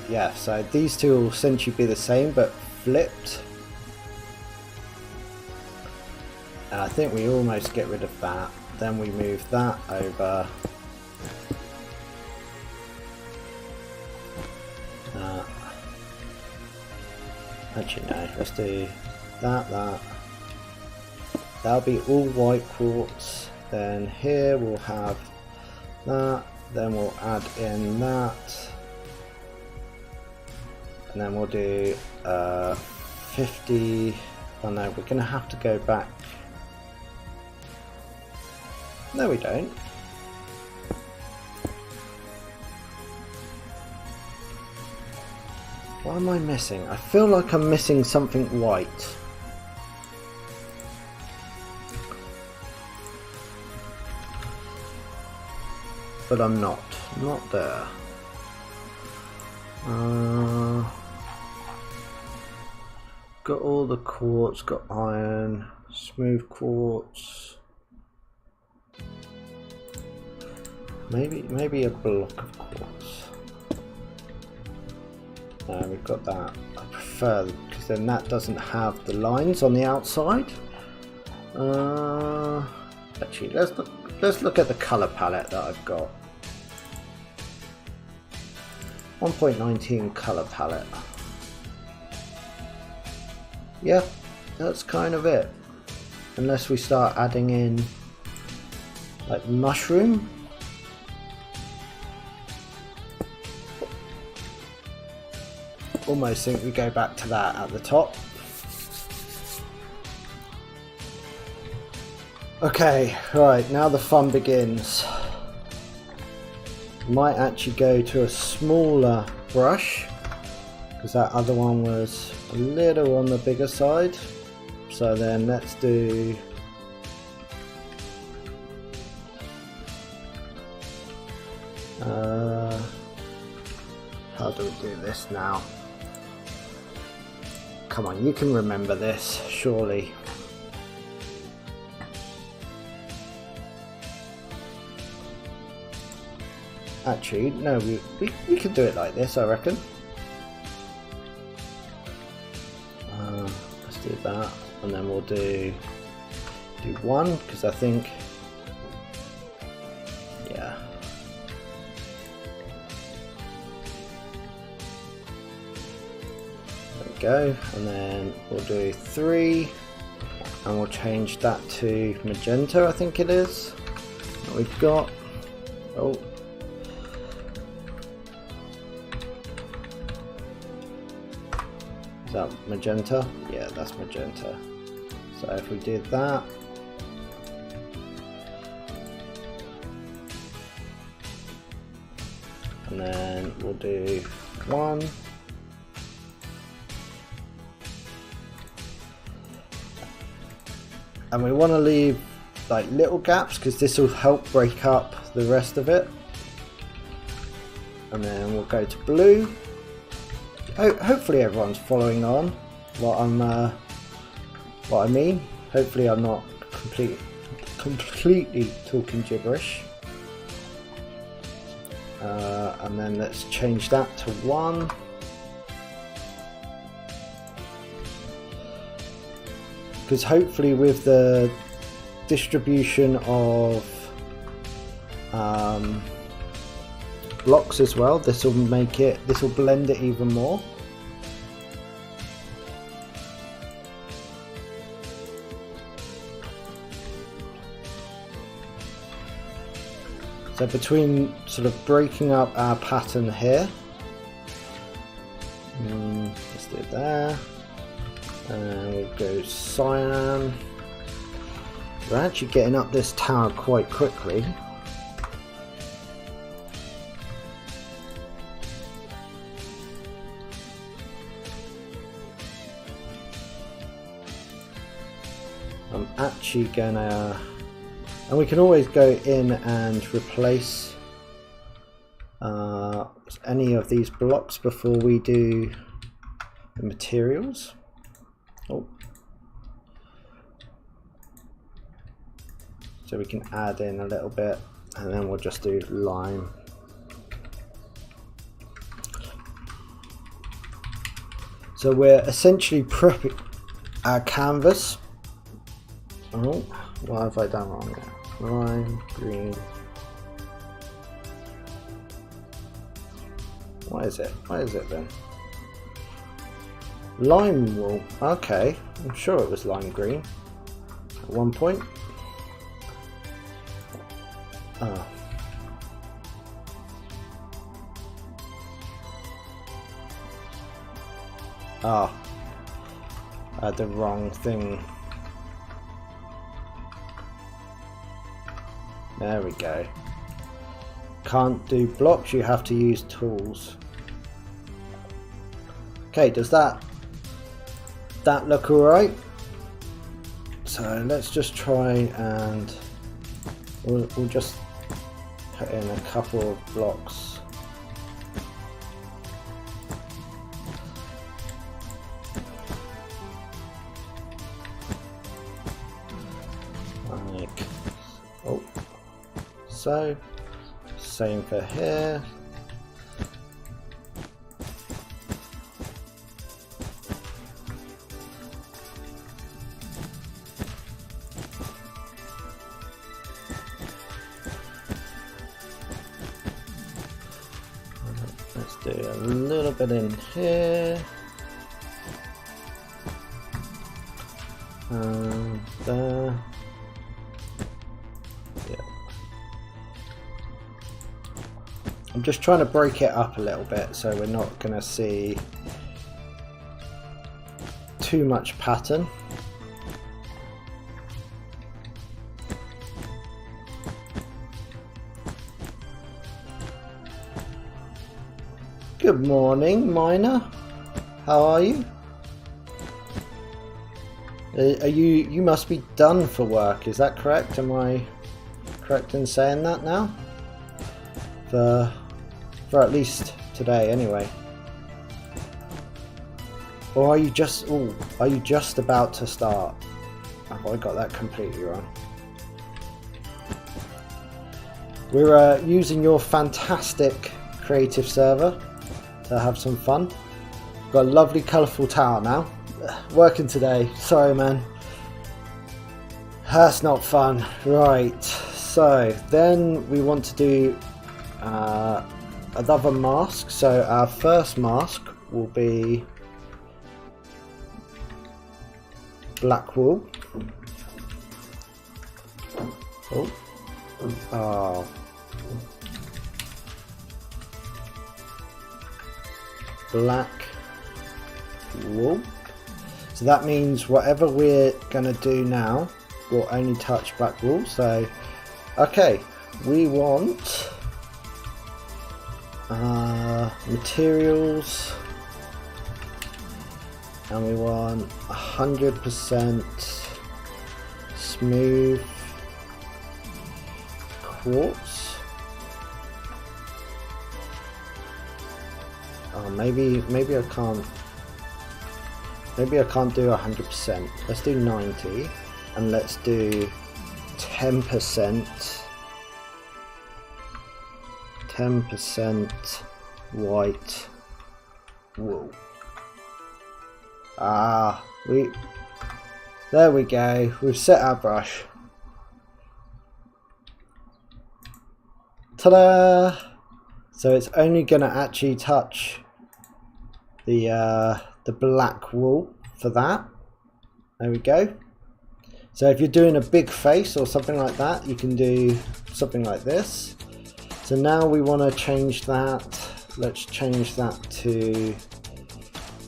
Yeah, so these two will essentially be the same but flipped. And I think we almost get rid of that. Then we move that over. Actually no, let's do that. That'll be all white quartz. Then here we'll have that. Then we'll add in that. And then we'll do 50. Oh no, we're gonna have to go back. No, we don't. What am I missing? I feel like I'm missing something white. But I'm not there. Got all the quartz, got iron, smooth quartz. Maybe a block of quartz. We've got that. I prefer, because then that doesn't have the lines on the outside. Actually, let's look at the color palette that I've got. 1.19 color palette. Yeah, that's kind of it. Unless we start adding in like mushroom. Almost think we go back to that at the top. Okay, right, now the fun begins. Might actually go to a smaller brush because that other one was a little on the bigger side. So then let's do how do we do this now? Come on, you can remember this, surely. Actually, no, we can do it like this, I reckon. Let's do that, and then we'll do one, because I think, yeah. There we go, and then we'll do 3, and we'll change that to magenta, I think it is, that we've got. Oh. Is that magenta? Yeah, that's magenta. So if we did that, and then we'll do 1, and we want to leave like little gaps because this will help break up the rest of it. And then we'll go to blue. Hopefully everyone's following on what I mean. Hopefully I'm not completely talking gibberish. And then let's change that to 1. Because hopefully with the distribution of blocks as well, this will blend it even more. So between sort of breaking up our pattern here, let's do it there, and we'll go cyan. We're actually getting up this tower quite quickly. I'm actually gonna, and we can always go in and replace any of these blocks before we do the materials. Oh, so we can add in a little bit, and then we'll just do lime. So we're essentially prepping our canvas. Oh, what have I done wrong there? Lime, green. What is it? What is it then? Lime wool. Okay, I'm sure it was lime green at one point. Oh. Ah, I had the wrong thing. There we go. Can't do blocks, you have to use tools. Okay, does that look alright? So let's just try and we'll just put in a couple of blocks. Like, oh, so same for here. little bit in here. And there. Yeah. I'm just trying to break it up a little bit so we're not going to see too much pattern. Good morning, Miner. How are you? You must be done for work, is that correct? Am I correct in saying that now? For at least today anyway. Or are you just about to start? Oh, I got that completely wrong. We're using your fantastic creative server to have some fun. Got a lovely colourful tower now. Working today, sorry man. That's not fun. Right, so then we want to do another mask. So our first mask will be black wool. Oh. Black wool. So that means whatever we're going to do now will only touch black wool. So, okay, we want materials, and we want 100% smooth quartz. Oh, maybe I can't. Maybe I can't do 100%. Let's do 90, and let's do 10%. 10% white wool. There we go. We've set our brush. Ta-da! So it's only going to actually touch the black wool for that. There we go. So if you're doing a big face or something like that, you can do something like this. So now we want to change that. Let's change that to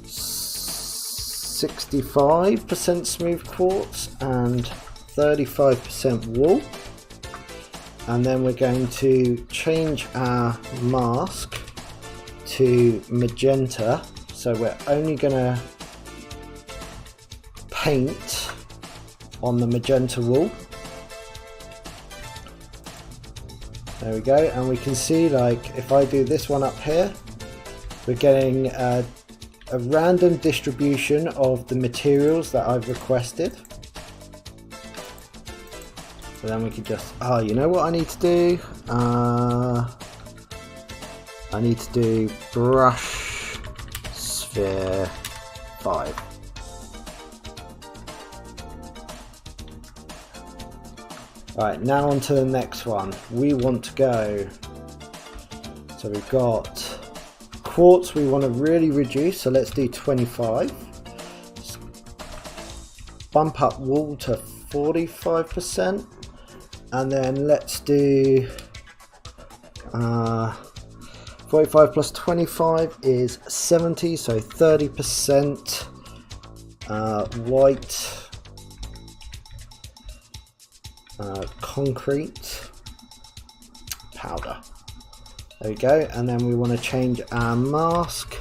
65% smooth quartz and 35% wool. And then we're going to change our mask to magenta. So we're only going to paint on the magenta wool. There we go, and we can see, like, if I do this one up here, we're getting a random distribution of the materials that I've requested. So then we could just, you know what I need to do? I need to do brush sphere 5. Right, now on to the next one. We want to go, so we've got quartz we want to really reduce, so let's do 25. Bump up wool to 45%, and then let's do 45 plus 25 is 70, so 30% white concrete powder. There we go, and then we want to change our mask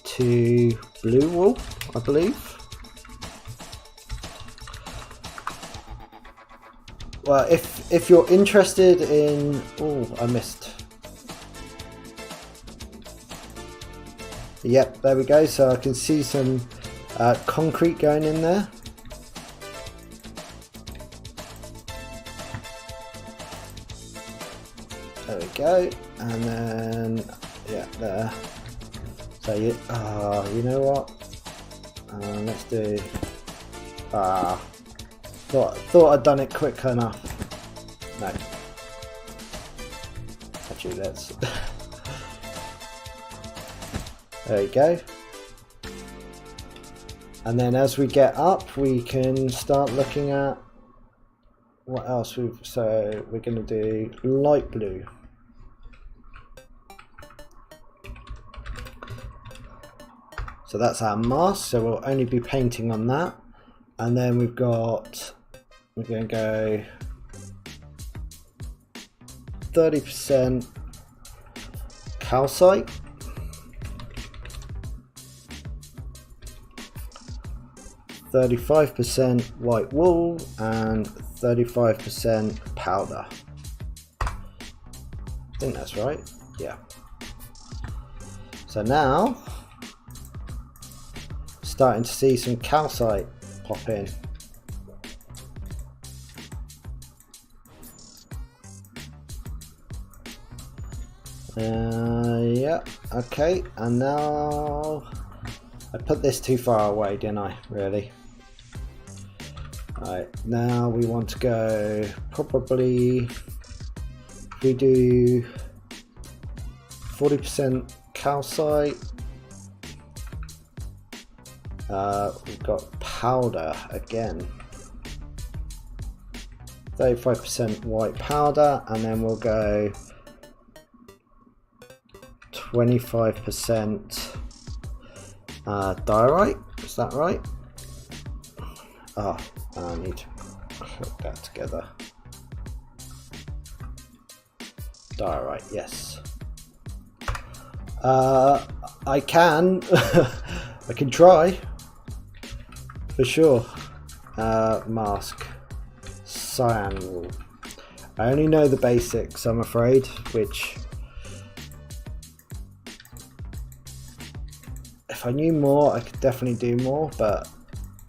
to blue wool, I believe. Well, if you're interested in, I missed. Yep, there we go. So I can see some concrete going in there. There we go, and then there. So you know what? Let's do. Thought I'd done it quick enough. No. Actually, let's. There you go. And then as we get up, we can start looking at what else so we're going to do light blue. So that's our mask, so we'll only be painting on that. And then we're going to go 30% calcite, 35% white wool, and 35% powder. I think that's right, yeah. So now, starting to see some calcite pop in. Yeah, okay, and now I put this too far away, didn't I, really? Alright, now we want to go, probably, if we do 40% calcite, we've got powder again, 35% white powder, and then we'll go 25% diorite, is that right? Oh, I need to put that together. Diorite, yes. I can, I can try, for sure. Mask, cyan wool. I only know the basics, I'm afraid, which if I knew more, I could definitely do more, but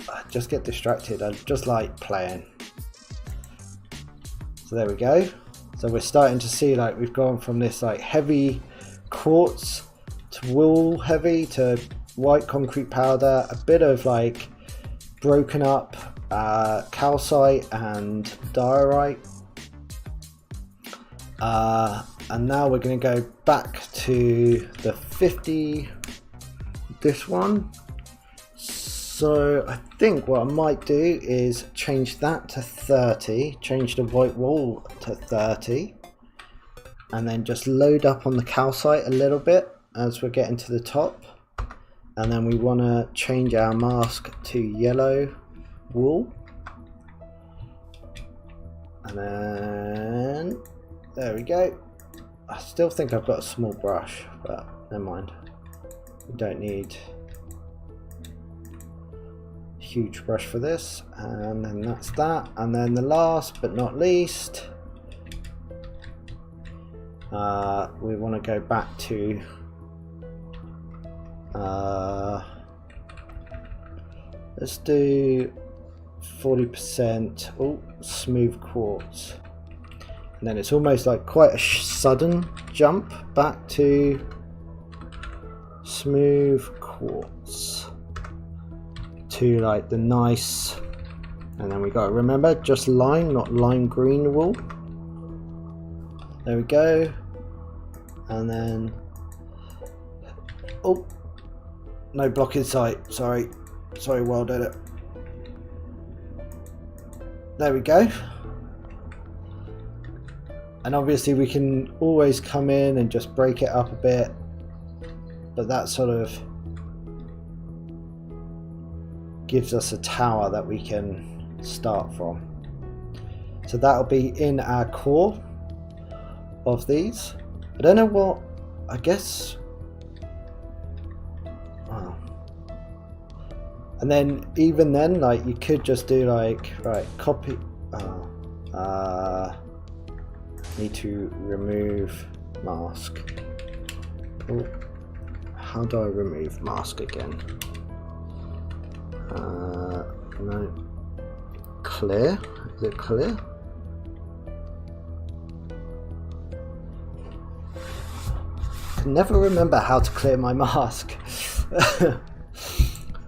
I just get distracted. I just like playing. So there we go. So we're starting to see, like, we've gone from this like heavy quartz to wool heavy to white concrete powder, a bit of like broken up calcite and diorite, and now we're going to go back to the 50, this one. So I think what I might do is change that to 30, change the white wool to 30, and then just load up on the calcite a little bit as we're getting to the top. And then we want to change our mask to yellow wool. And then, there we go. I still think I've got a small brush, but never mind. We don't need a huge brush for this. And then that's that. And then the last but not least, we want to go back to let's do 40% smooth quartz, and then it's almost like quite a sudden jump back to smooth quartz to like the nice, and then we got to remember just lime, not lime green wool. There we go. And then no block in sight, sorry World Edit. There we go. And obviously we can always come in and just break it up a bit, but that sort of gives us a tower that we can start from. So that'll be in our core of these. I don't know what, I guess. Wow. And then even then, like, you could just do like, right, copy. Need to remove mask. Oh, how do I remove mask again? No. Clear. Is it clear? I can never remember how to clear my mask.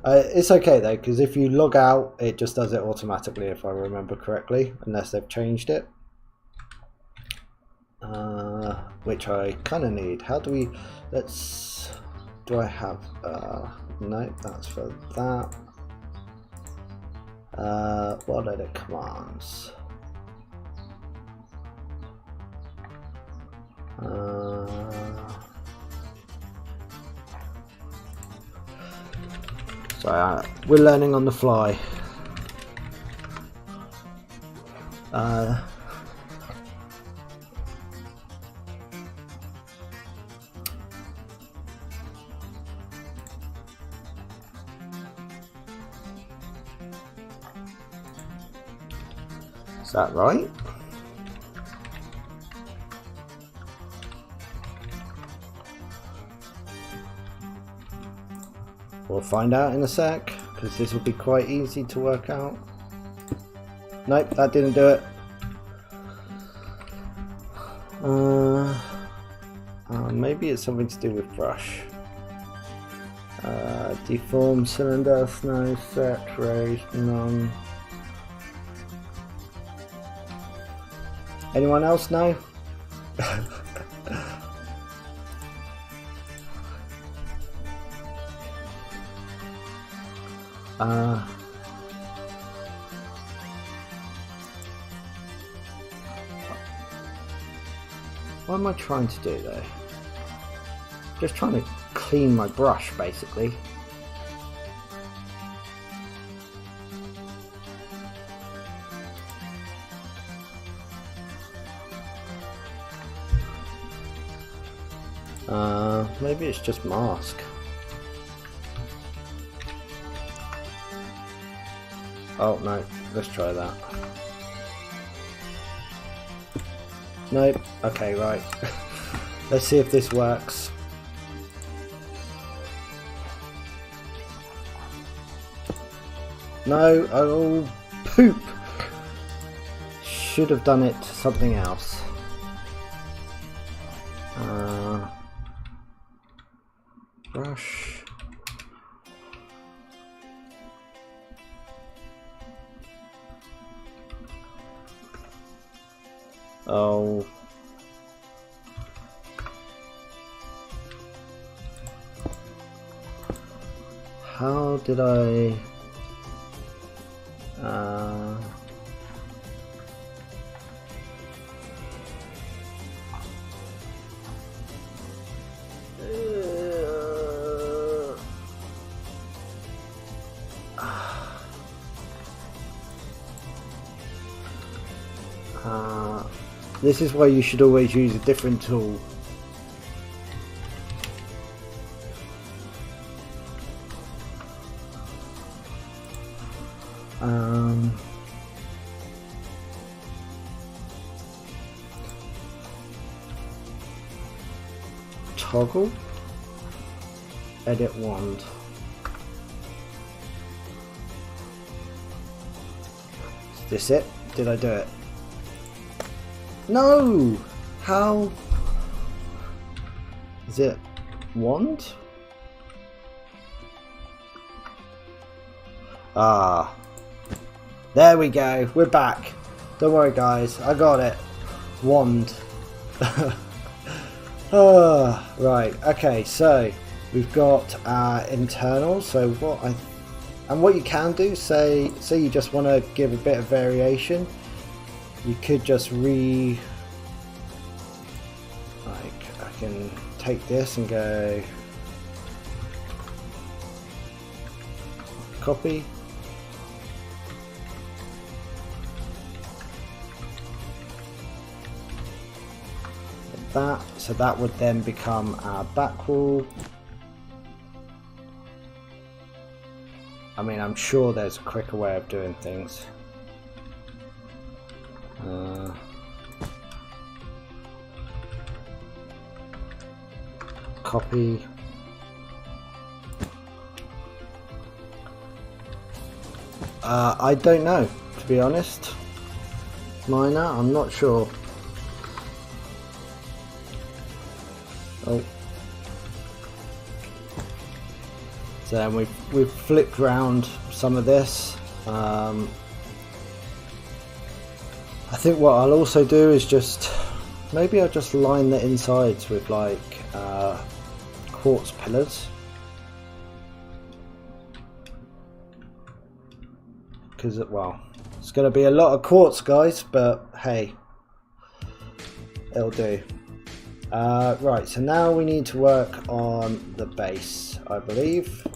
It's okay though, because if you log out, it just does it automatically if I remember correctly, unless they've changed it. Which I kind of need. How do we... let's do I have? No, that's for that. What are the commands? Sorry, we're learning on the fly. Is that right? We'll find out in a sec, because this will be quite easy to work out. Nope, that didn't do it. Maybe it's something to do with brush. Deform cylinder, snow, set, raised, none. Anyone else know? What am I trying to do though? Just trying to clean my brush basically. Maybe it's just mask. Oh no, let's try that. Nope. Okay, right. Let's see if this works. No, oh poop! Should have done it to something else. Brush. Oh. How did I... This is why you should always use a different tool. Toggle, edit wand. Is this it? Did I do it? No! How? Is it wand? Ah. There we go. We're back. Don't worry guys. I got it. Wand. Right. Okay. So we've got our internals. So what you can do, say you just want to give a bit of variation. You could just I can take this and go copy. Like that, so that would then become our back wall. I mean, I'm sure there's a quicker way of doing things. Copy. I don't know, to be honest. Minor, I'm not sure. Oh. So then we've flipped round some of this. I think what I'll also do is maybe I'll just line the insides with like quartz pillars. because, well, it's going to be a lot of quartz, guys, but hey, it'll do. Right, so now we need to work on the base, I believe.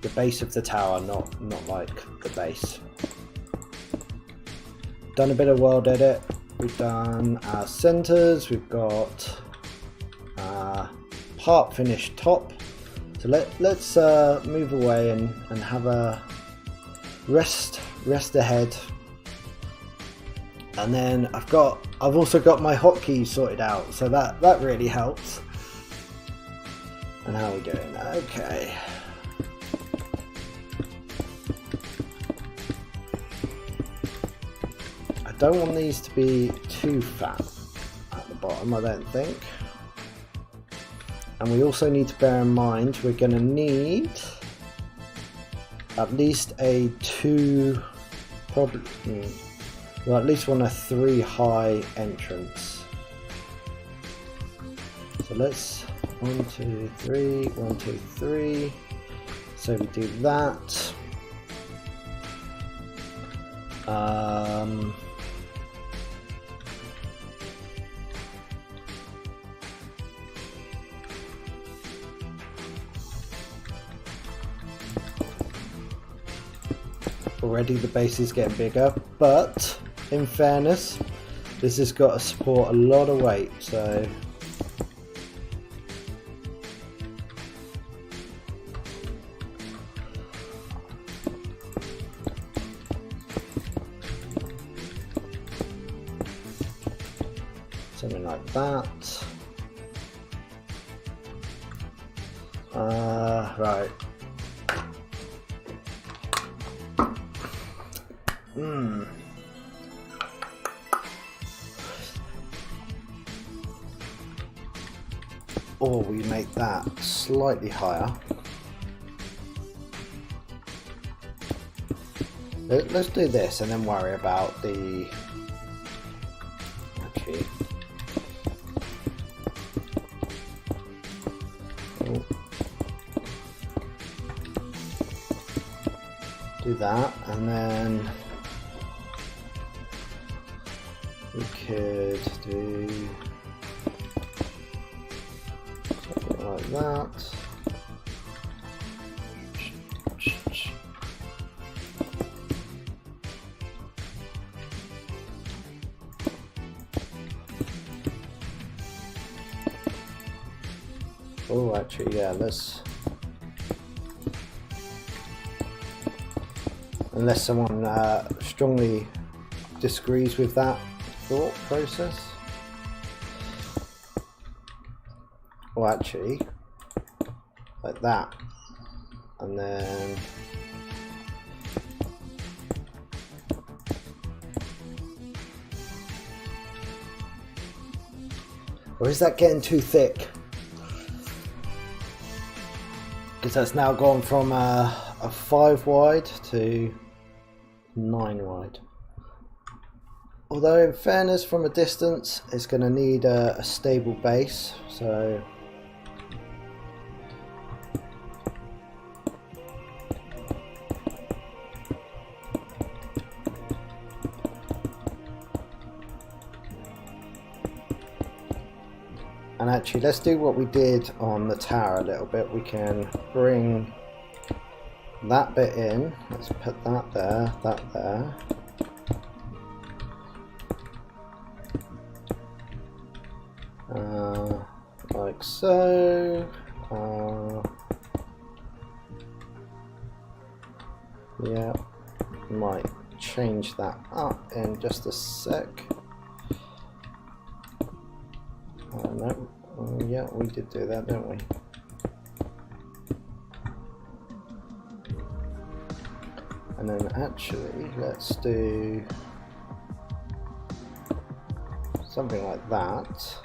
The base of the tower, not like the base. Done a bit of world edit. We've done our centers. We've got part finished top. So let's move away and have a rest ahead. And then I've also got my hotkeys sorted out, so that really helps. And how are we doing? Okay. I don't want these to be too fat at the bottom, I don't think. And we also need to bear in mind we're going to need at least a 2, probably, well, at least 1 or 3 high entrance. So let's 1, 2, 3, 1, 2, 3. So we do that. Already the base is getting bigger, but in fairness, this has got to support a lot of weight, so something like that. Right. Or we make that slightly higher. Let's do this and then worry about the... Actually... Do that, and then we could do something like that. Oh, actually, yeah, let's... Unless someone strongly disagrees with that thought process. Well, actually, like that. And then... Or is that getting too thick? Because that's now gone from a 5 wide to 9 wide. Although in fairness, from a distance it's going to need a stable base, so and actually let's do what we did on the tower a little bit. We can bring that bit in, let's put that there, that there. Like so. Yeah, might change that up in just a sec. No, yeah, we did do that, didn't we? And then actually, let's do something like that.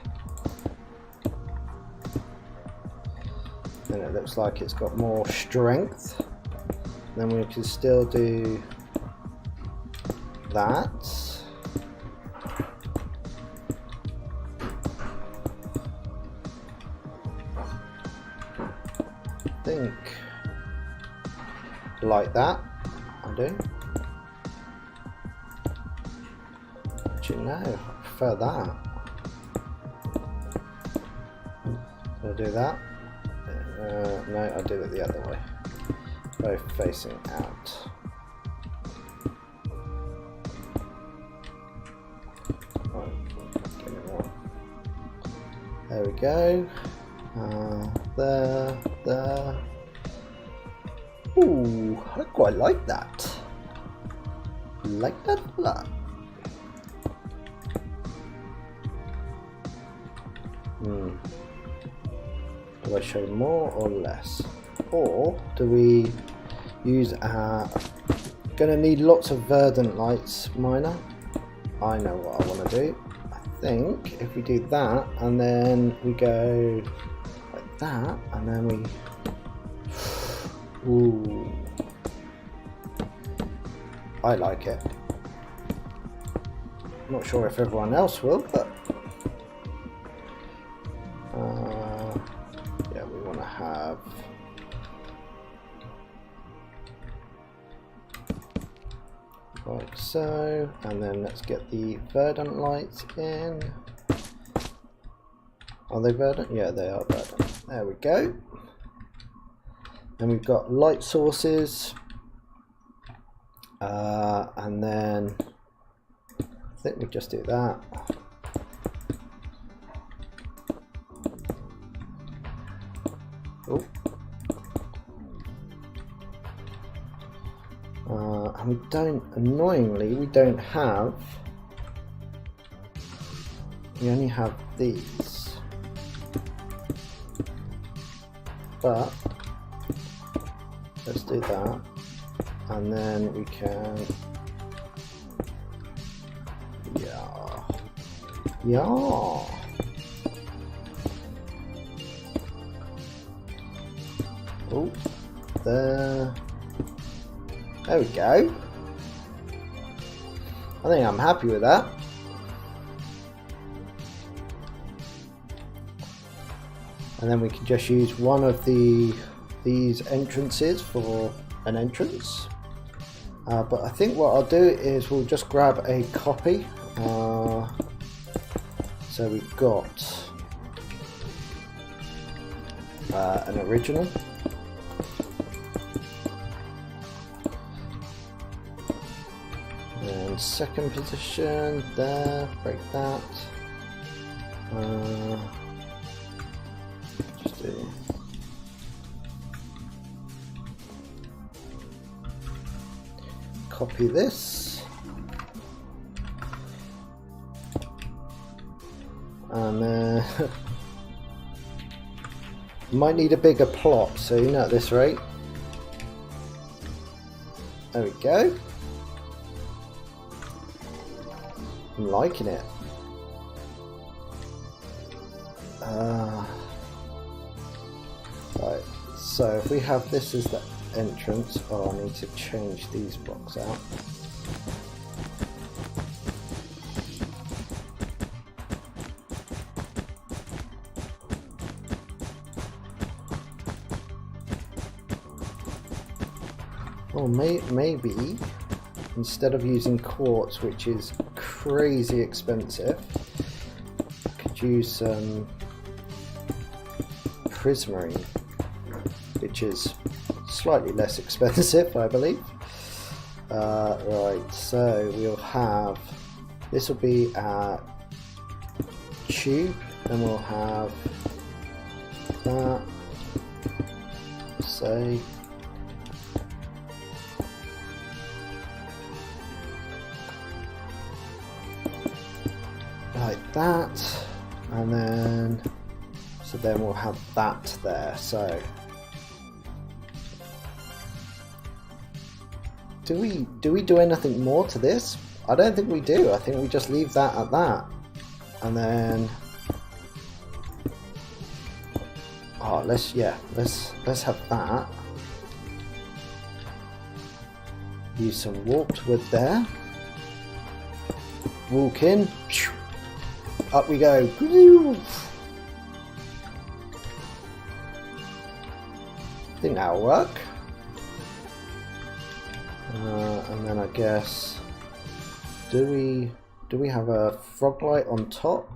And it looks like it's got more strength. Then we can still do that. I think like that. I do. Actually, no, I prefer that. I'll do that. No, I'll do it the other way. Both facing out. There we go. There. Ooh, I quite like that. Like that a lot. Do I show more or less? Or do we use our... Gonna need lots of verdant lights, Miner. I know what I want to do. I think if we do that and then we go like that and then we... Ooh. I like it. Not sure if everyone else will, but... yeah, we want to have... like so, and then let's get the verdant lights in. Are they verdant? Yeah, they are verdant. There we go. Then we've got light sources, and then I think we just do that. Oh. And we don't, annoyingly, we don't have, we only have these, but let's do that, and then we can, yeah, oh, there we go. I think I'm happy with that. And then we can just use one of these entrances for an entrance. But I think what I'll do is we'll just grab a copy. So we've got an original. And second position there, break that. Just do copy this, and might need a bigger plot soon at this rate. There we go. I'm liking it. Right, so if we have this as the entrance, I need to change these blocks out. Or maybe instead of using quartz, which is crazy expensive, I could use some prismarine, which is slightly less expensive, I believe. Right, so we'll have, this will be our tube, and we'll have that, say, like that, and then so then we'll have that there. So do we do anything more to this? I don't think we do. I think we just leave that at that, and then let's have that. Use some warped wood there. Walk in. Up we go. I think that'll work. And then I guess, do we have a frog light on top?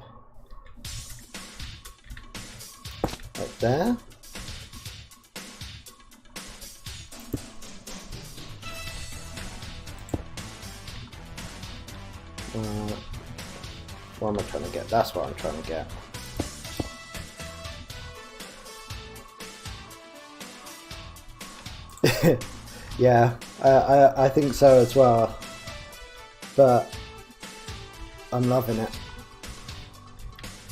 Right there. What am I trying to get? That's what I'm trying to get. Yeah, I think so as well. But I'm loving it.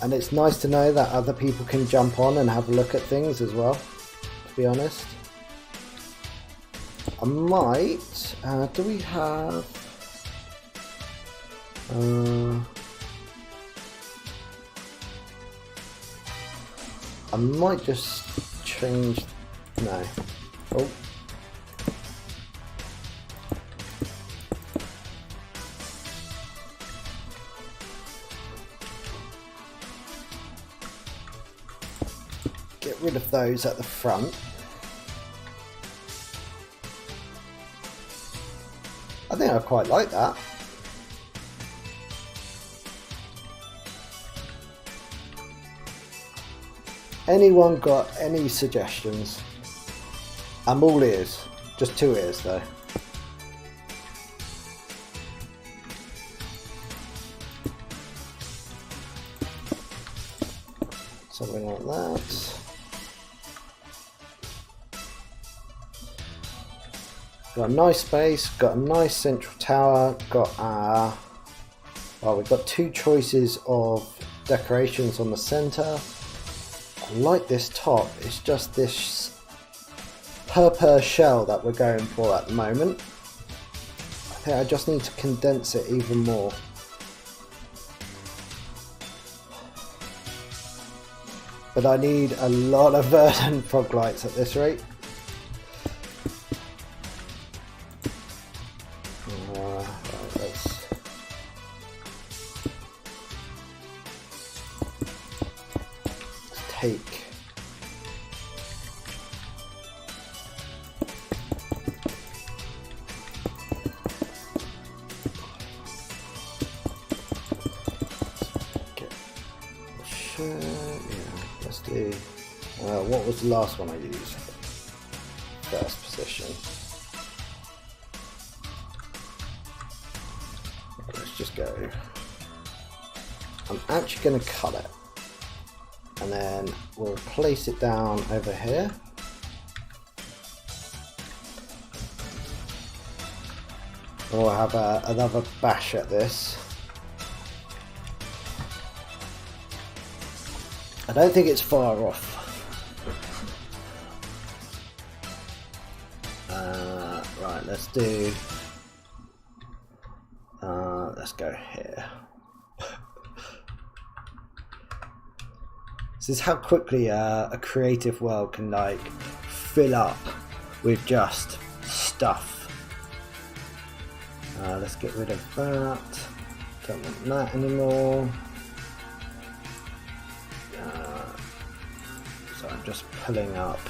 And it's nice to know that other people can jump on and have a look at things as well, to be honest. I might... do we have... I might just change... No. Oh. Get rid of those at the front. I think I quite like that. Anyone got any suggestions? I'm all ears. Just 2 ears though. Something like that. Got a nice space, got a nice central tower, got well, we've got 2 choices of decorations on the center. I like this top, it's just this purple shell that we're going for at the moment. I think I just need to condense it even more. But I need a lot of verdant frog lights at this rate. Take let's do what was the last one I used? First position. Let's just go. I'm actually going to cut it. And then we'll place it down over here. We'll have another bash at this. I don't think it's far off. Right, let's do. Let's go here. This is how quickly a creative world can like fill up with just stuff. Let's get rid of that. Don't want that anymore. So I'm just pulling up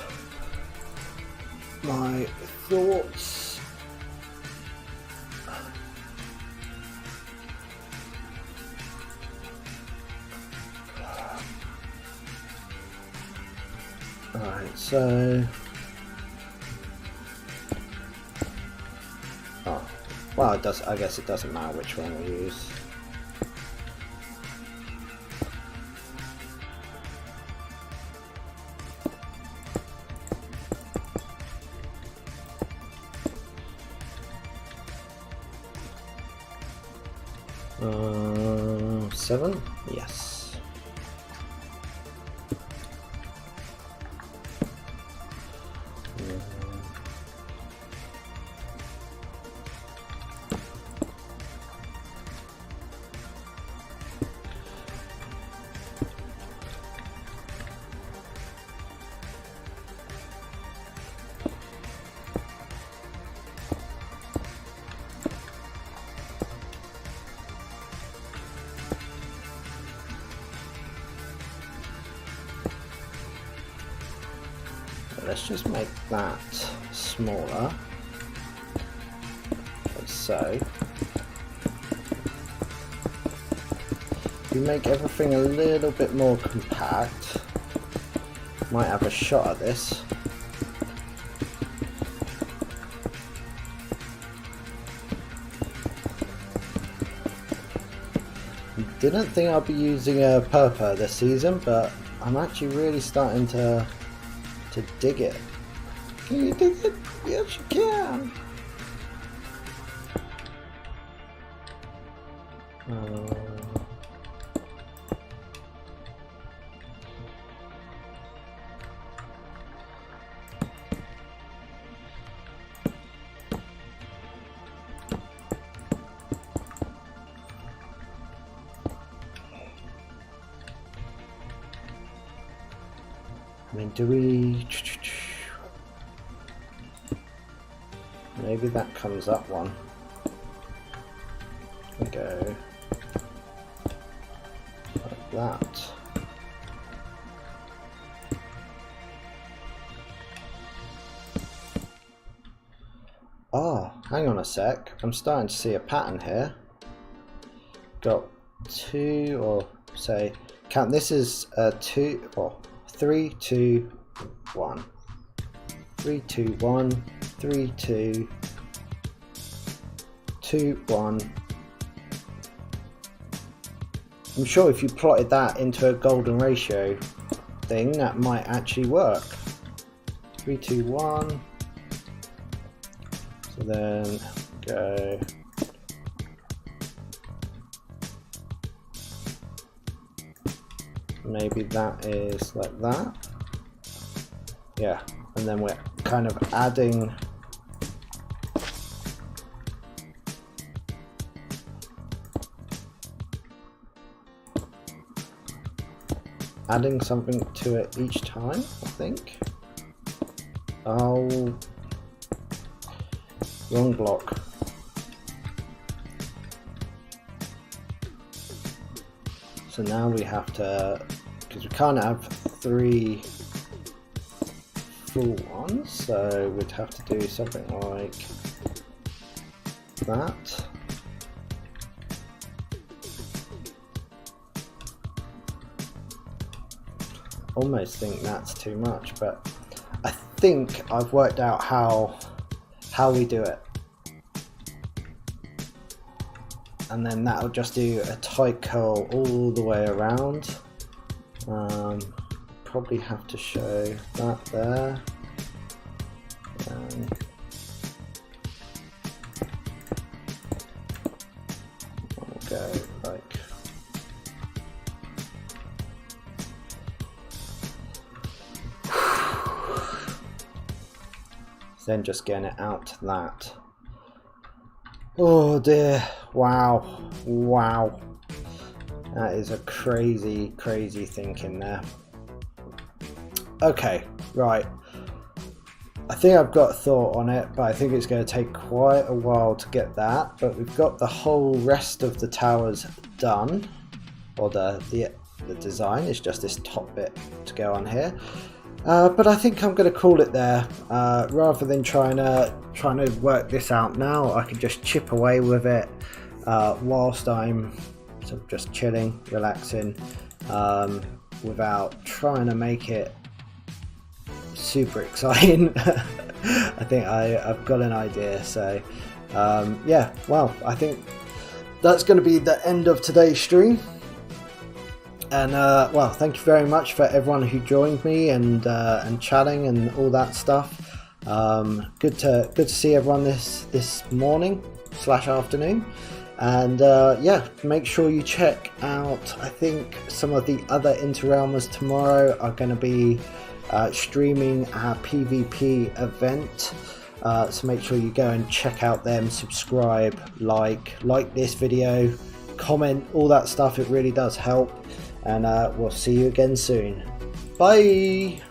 my thoughts. Alright, so well, it does. I guess it doesn't matter which one we use. Seven? Yes. Let's just make that smaller. So if we make everything a little bit more compact, might have a shot at this. Didn't think I'd be using a purple this season, but I'm actually really starting to dig it. Can you dig it? Yes, you can. I mean, do we... Maybe that comes up one. We go like that. Oh, hang on a sec. I'm starting to see a pattern here. Got two, or say, count. This is 2 or 3, 2, 1. 3, 2, 1. 3, 2, 2, 1. I'm sure if you plotted that into a golden ratio thing, that might actually work. 3, 2, 1. So then go. Maybe that is like that. Yeah, and then we're kind of adding something to it each time, I think. Oh, wrong block. So now we have to, because we can't have 3 full ones, so we'd have to do something like that. Almost think that's too much, but I think I've worked out how we do it. And then that'll just do a tight curl all the way around. Probably have to show that there. We'll go like then just getting it out to that. Oh dear, wow, that is a crazy thinking there. Okay, right, I think I've got a thought on it, but I think it's going to take quite a while to get that, but we've got the whole rest of the towers done, or the design is just this top bit to go on here. But I think I'm going to call it there. Rather than trying to work this out now, I can just chip away with it whilst I'm sort of just chilling, relaxing, without trying to make it super exciting. I think I've got an idea. So yeah, well, I think that's going to be the end of today's stream. And well, thank you very much for everyone who joined me and chatting and all that stuff. Good to see everyone this morning / afternoon. And yeah, make sure you check out. I think some of the other Interrealmers tomorrow are going to be streaming our PvP event. So make sure you go and check out them. Subscribe, like this video, comment, all that stuff. It really does help. And we'll see you again soon. Bye!